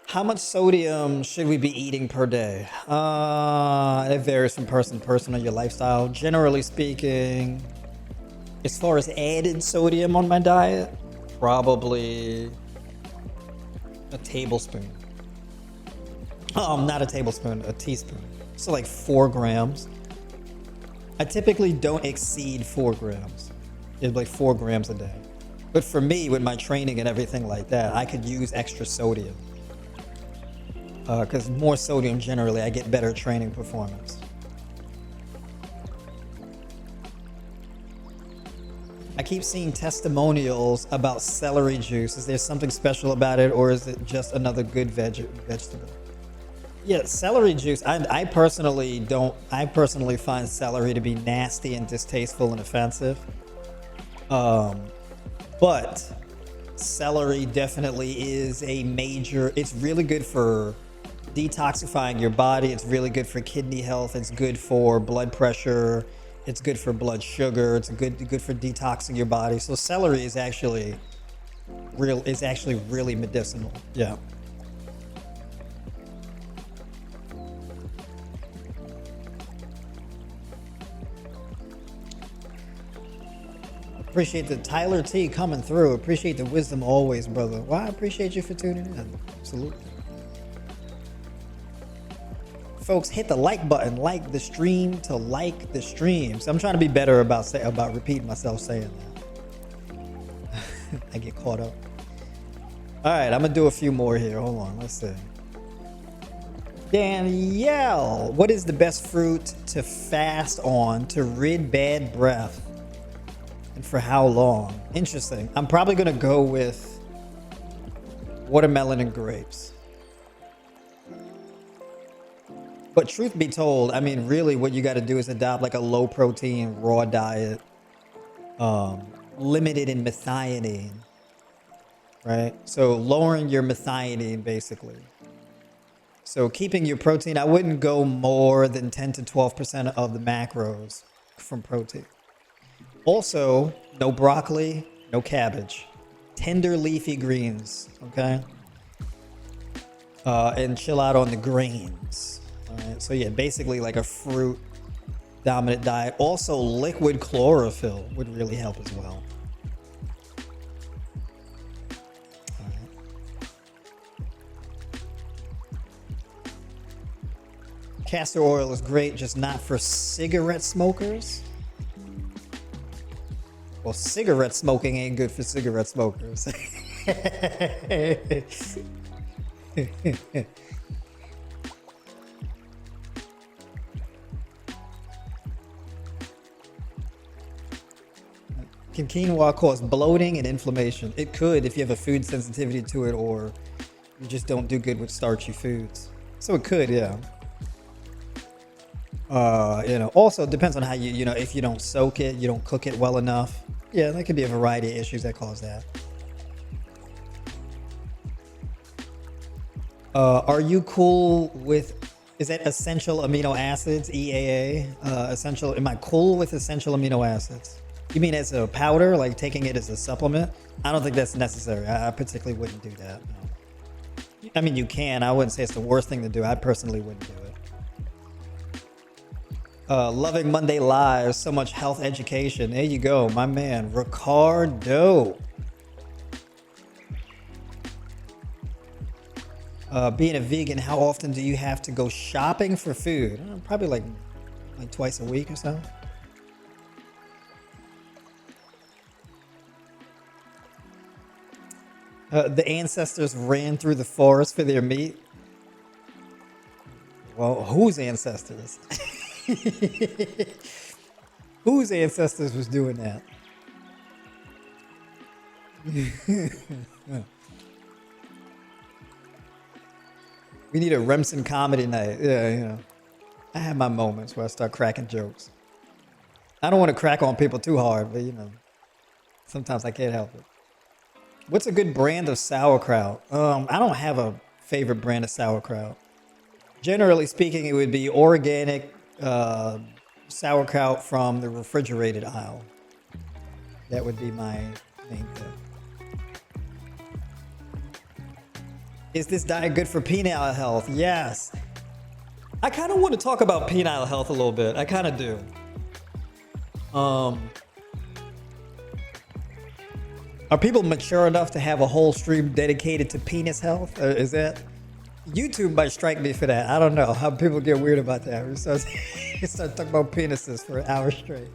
S1: How much sodium should we be eating per day? It varies from person to person on your lifestyle. Generally speaking, as far as added sodium on my diet, probably A tablespoon. Not a tablespoon, a teaspoon. So like 4 grams. I typically don't exceed 4 grams. It's like 4 grams a day. But for me, with my training and everything like that, I could use extra sodium. Because more sodium, generally, I get better training performance. I keep seeing testimonials about celery juice. Is there something special about it, or is it just another good vegetable? Yeah, celery juice. I personally find celery to be nasty and distasteful and offensive. But celery definitely is a major. It's really good for detoxifying your body. It's really good for kidney health. It's good for blood pressure. It's good for blood sugar. It's good for detoxing your body. So celery is actually really medicinal. Yeah. Appreciate the Tyler T coming through. Appreciate the wisdom always, brother. Well, I appreciate you for tuning in. Absolutely. Folks, hit the like button, like the stream to like the stream. So I'm trying to be better about repeating myself saying that. I get caught up. All right, I'm gonna do a few more here. Hold on, let's see. Danielle, what is the best fruit to fast on to rid bad breath? And for how long? Interesting. I'm probably gonna go with watermelon and grapes. But truth be told, I mean, really what you got to do is adopt like a low protein raw diet, limited in methionine, right? So lowering your methionine basically. So keeping your protein, I wouldn't go more than 10 to 12% of the macros from protein. Also, no broccoli, no cabbage, tender leafy greens, okay? And chill out on the grains. All right, so yeah, basically like a fruit dominant diet. Also, liquid chlorophyll would really help as well. All right. Castor oil is great, just not for cigarette smokers. Well, cigarette smoking ain't good for cigarette smokers. Can quinoa cause bloating and inflammation? It could if you have a food sensitivity to it, or you just don't do good with starchy foods. So it could, yeah. Also it depends on how if you don't soak it, you don't cook it well enough. Yeah, there could be a variety of issues that cause that. Are you cool with, is that essential amino acids, EAA? Am I cool with essential amino acids? You mean as a powder, like taking it as a supplement? I don't think that's necessary. I particularly wouldn't do that. No. I mean, you can. I wouldn't say it's the worst thing to do. I personally wouldn't do it. Loving Monday Live. So much health education. There you go, my man, Ricardo. Being a vegan, how often do you have to go shopping for food? Probably like twice a week or so. The ancestors ran through the forest for their meat. Well, whose ancestors? Whose ancestors was doing that? We need a Remsen comedy night. Yeah. I have my moments where I start cracking jokes. I don't want to crack on people too hard, but sometimes I can't help it. What's a good brand of sauerkraut? I don't have a favorite brand of sauerkraut. Generally speaking, it would be organic sauerkraut from the refrigerated aisle. That would be my main thing. Is this diet good for penile health? Yes. I kind of want to talk about penile health a little bit. I kind of do. Are people mature enough to have a whole stream dedicated to penis health? Is that YouTube might strike me for that? I don't know how people get weird about that. We start talking about penises for an hour straight.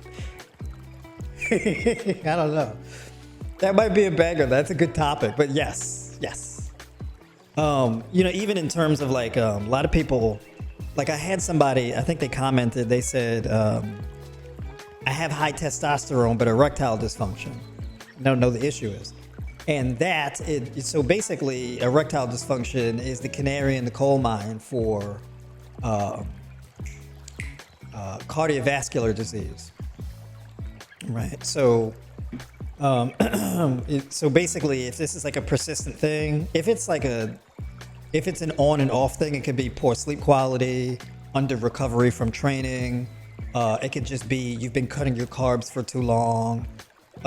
S1: I don't know. That might be a banger. That's a good topic. But yes. Even in terms of like a lot of people, like I had somebody, I think they commented, they said, I have high testosterone but erectile dysfunction. I don't know the issue is. And so basically erectile dysfunction is the canary in the coal mine for cardiovascular disease. Right. So so basically if this is like a persistent thing, if it's an on and off thing, it could be poor sleep quality, under recovery from training. It could just be you've been cutting your carbs for too long.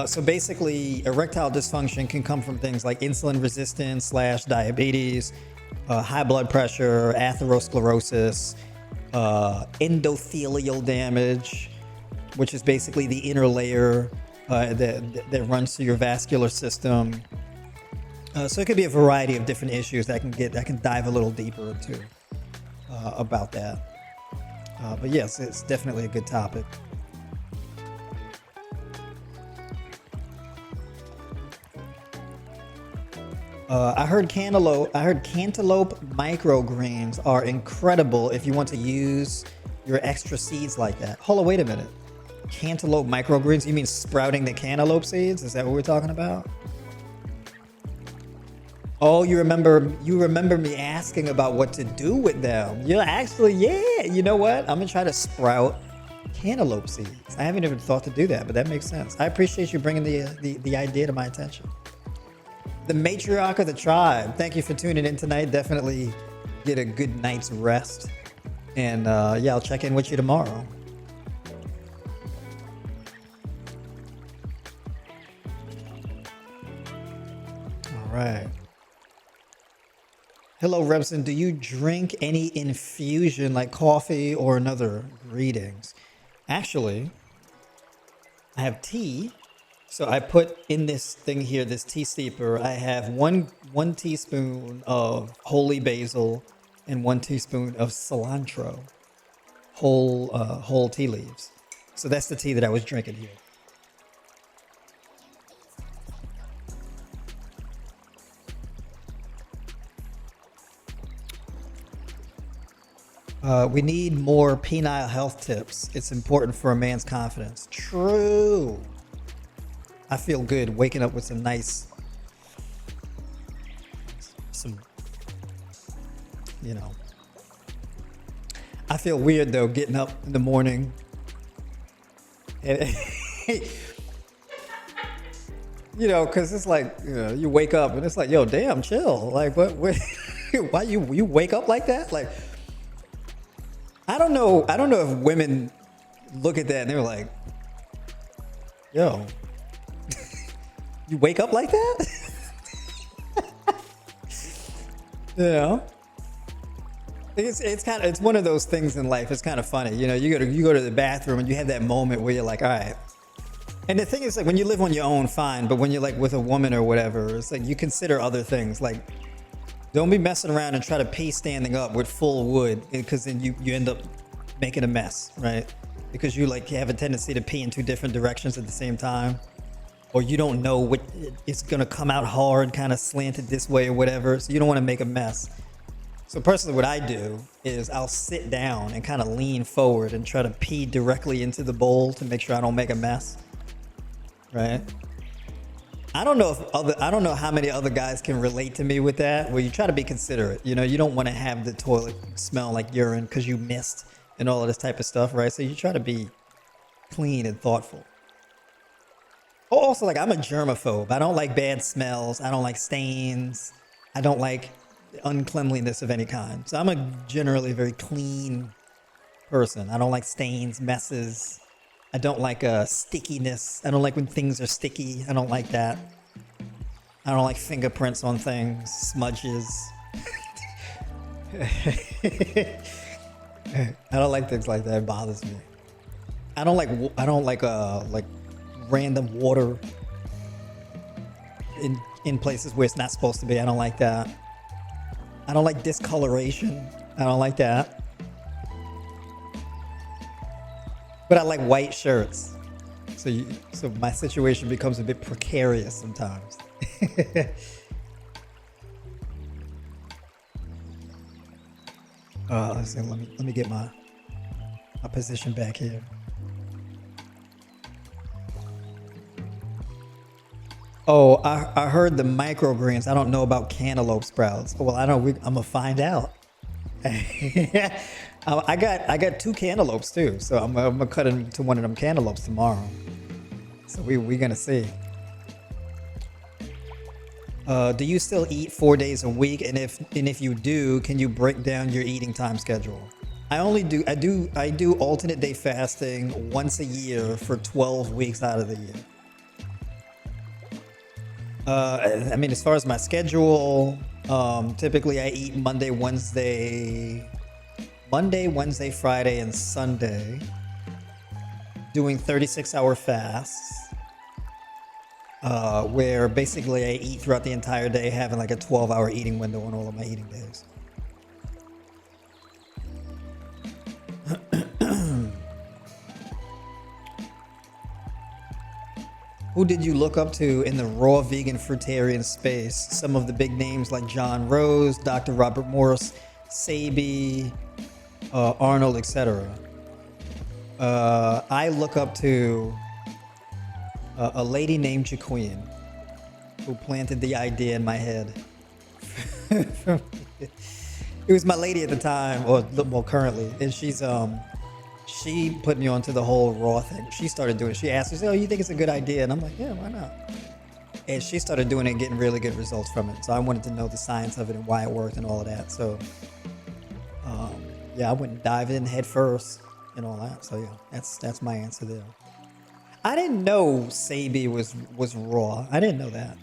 S1: So basically, erectile dysfunction can come from things like insulin resistance / diabetes, high blood pressure, atherosclerosis, endothelial damage, which is basically the inner layer that runs through your vascular system. So it could be a variety of different issues that I can dive a little deeper into about that. But yes, it's definitely a good topic. I heard cantaloupe microgreens are incredible if you want to use your extra seeds like that. Hold on, wait a minute. Cantaloupe microgreens? You mean sprouting the cantaloupe seeds? Is that what we're talking about? Oh, you remember me asking about what to do with them. Yeah, actually, yeah. You know what? I'm gonna try to sprout cantaloupe seeds. I haven't even thought to do that, but that makes sense. I appreciate you bringing the idea to my attention. The matriarch of the tribe. Thank you for tuning in tonight. Definitely get a good night's rest. And I'll check in with you tomorrow. All right. Hello, Rebson. Do you drink any infusion like coffee or another? Greetings. Actually, I have tea. So I put in this thing here, this tea steeper, I have one teaspoon of holy basil and 1 teaspoon of cilantro, whole tea leaves. So that's the tea that I was drinking here. We need more penile health tips. It's important for a man's confidence. True. I feel good waking up with some I feel weird though getting up in the morning. Because it's like, you wake up and it's like, yo, damn, chill. Like, what why you wake up like that? Like, I don't know if women look at that and they're like, yo, you wake up like that? It's one of those things in life. It's kind of funny. You go to the bathroom and you have that moment where you're like, all right. And the thing is, like, when you live on your own, fine. But when you're like with a woman or whatever, it's like you consider other things. Like, don't be messing around and try to pee standing up with full wood, because then you end up making a mess, right? Because you have a tendency to pee in 2 different directions at the same time. Or you don't know what it's gonna come out hard, kind of slanted this way or whatever. So you don't want to make a mess. So personally, what I do is I'll sit down and kind of lean forward and try to pee directly into the bowl to make sure I don't make a mess. Right? I don't know how many other guys can relate to me with that. Where you try to be considerate. You don't want to have the toilet smell like urine because you missed and all of this type of stuff, right? So you try to be clean and thoughtful. Also, like, I'm a germaphobe. I don't like bad smells. I don't like stains. I don't like uncleanliness of any kind. So I'm a generally very clean person. I don't like stains, messes. I don't like stickiness. I don't like when things are sticky. I don't like that. I don't like fingerprints on things, smudges. I don't like things like that. It bothers me. I don't like random water. in places where it's not supposed to be. I don't like that. I don't like discoloration. I don't like that. But I like white shirts. So my situation becomes a bit precarious sometimes. Let's see, let me get my position back here. Oh, I heard the microgreens. I don't know about cantaloupe sprouts. Well, I'm gonna find out. I got 2 cantaloupes too, so I'm gonna cut into one of them cantaloupes tomorrow. So we gonna see. Do you still eat 4 days a week? And if you do, can you break down your eating time schedule? I do alternate day fasting once a year for 12 weeks out of the year. I mean, as far as my schedule, typically I eat Monday, Wednesday, Friday, and Sunday, doing 36-hour fasts, where basically I eat throughout the entire day, having like a 12-hour eating window on all of my eating days. Who did you look up to in the raw vegan fruitarian space? Some of the big names like John Rose, Dr. Robert Morris, Sabi, Arnold, etc. I look up to a lady named Jaqueen, who planted the idea in my head. It was my lady at the time, or well, currently, and she put me onto the whole raw thing. She started doing it. She asked me, "Oh, you think it's a good idea?" And I'm like, "Yeah, why not?" And she started doing it and getting really good results from it. So I wanted to know the science of it and why it worked and all of that. So, yeah, I went and dived in head first and all that. So yeah, that's my answer there. I didn't know Sabi was raw. I didn't know that.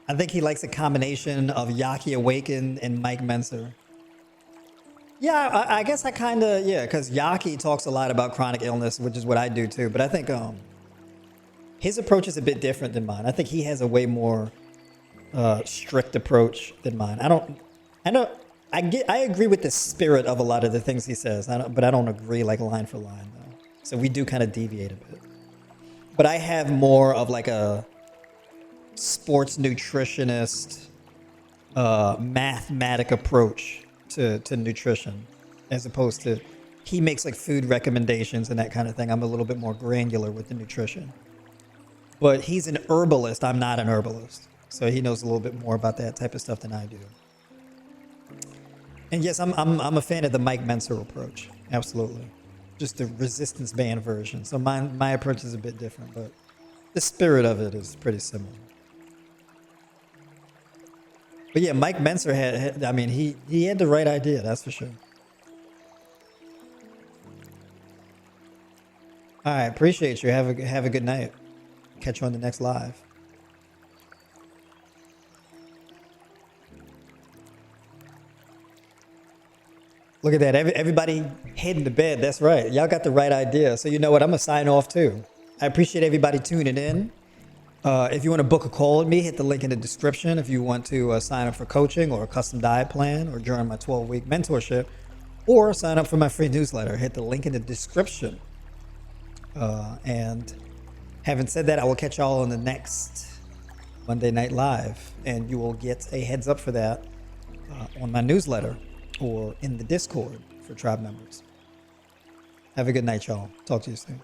S1: I think he likes a combination of Yaki Awakened and Mike Menser. Yeah, I guess I kind of, yeah, because Yaki talks a lot about chronic illness, which is what I do too. But I think his approach is a bit different than mine. I think he has a way more strict approach than mine. I agree with the spirit of a lot of the things he says, but I don't agree like line for line though. So we do kind of deviate a bit. But I have more of like a sports nutritionist, mathematic approach to nutrition, as opposed to he makes like food recommendations and that kind of thing. I'm a little bit more granular with the nutrition. But he's an herbalist. I'm not an herbalist. So he knows a little bit more about that type of stuff than I do. And yes, I'm a fan of the Mike Menser approach. Absolutely. Just the resistance band version. So my approach is a bit different, but the spirit of it is pretty similar. But yeah, Mike Menser had I mean, he had the right idea, that's for sure. All right, appreciate you. Have a good night. Catch you on the next live. Look at that. Everybody heading to bed. That's right. Y'all got the right idea. So you know what? I'm going to sign off too. I appreciate everybody tuning in. If you want to book a call with me, hit the link in the description. If you want to sign up for coaching or a custom diet plan or join my 12-week mentorship or sign up for my free newsletter, hit the link in the description. And having said that, I will catch y'all on the next Monday Night Live. And you will get a heads up for that on my newsletter or in the Discord for tribe members. Have a good night, y'all. Talk to you soon.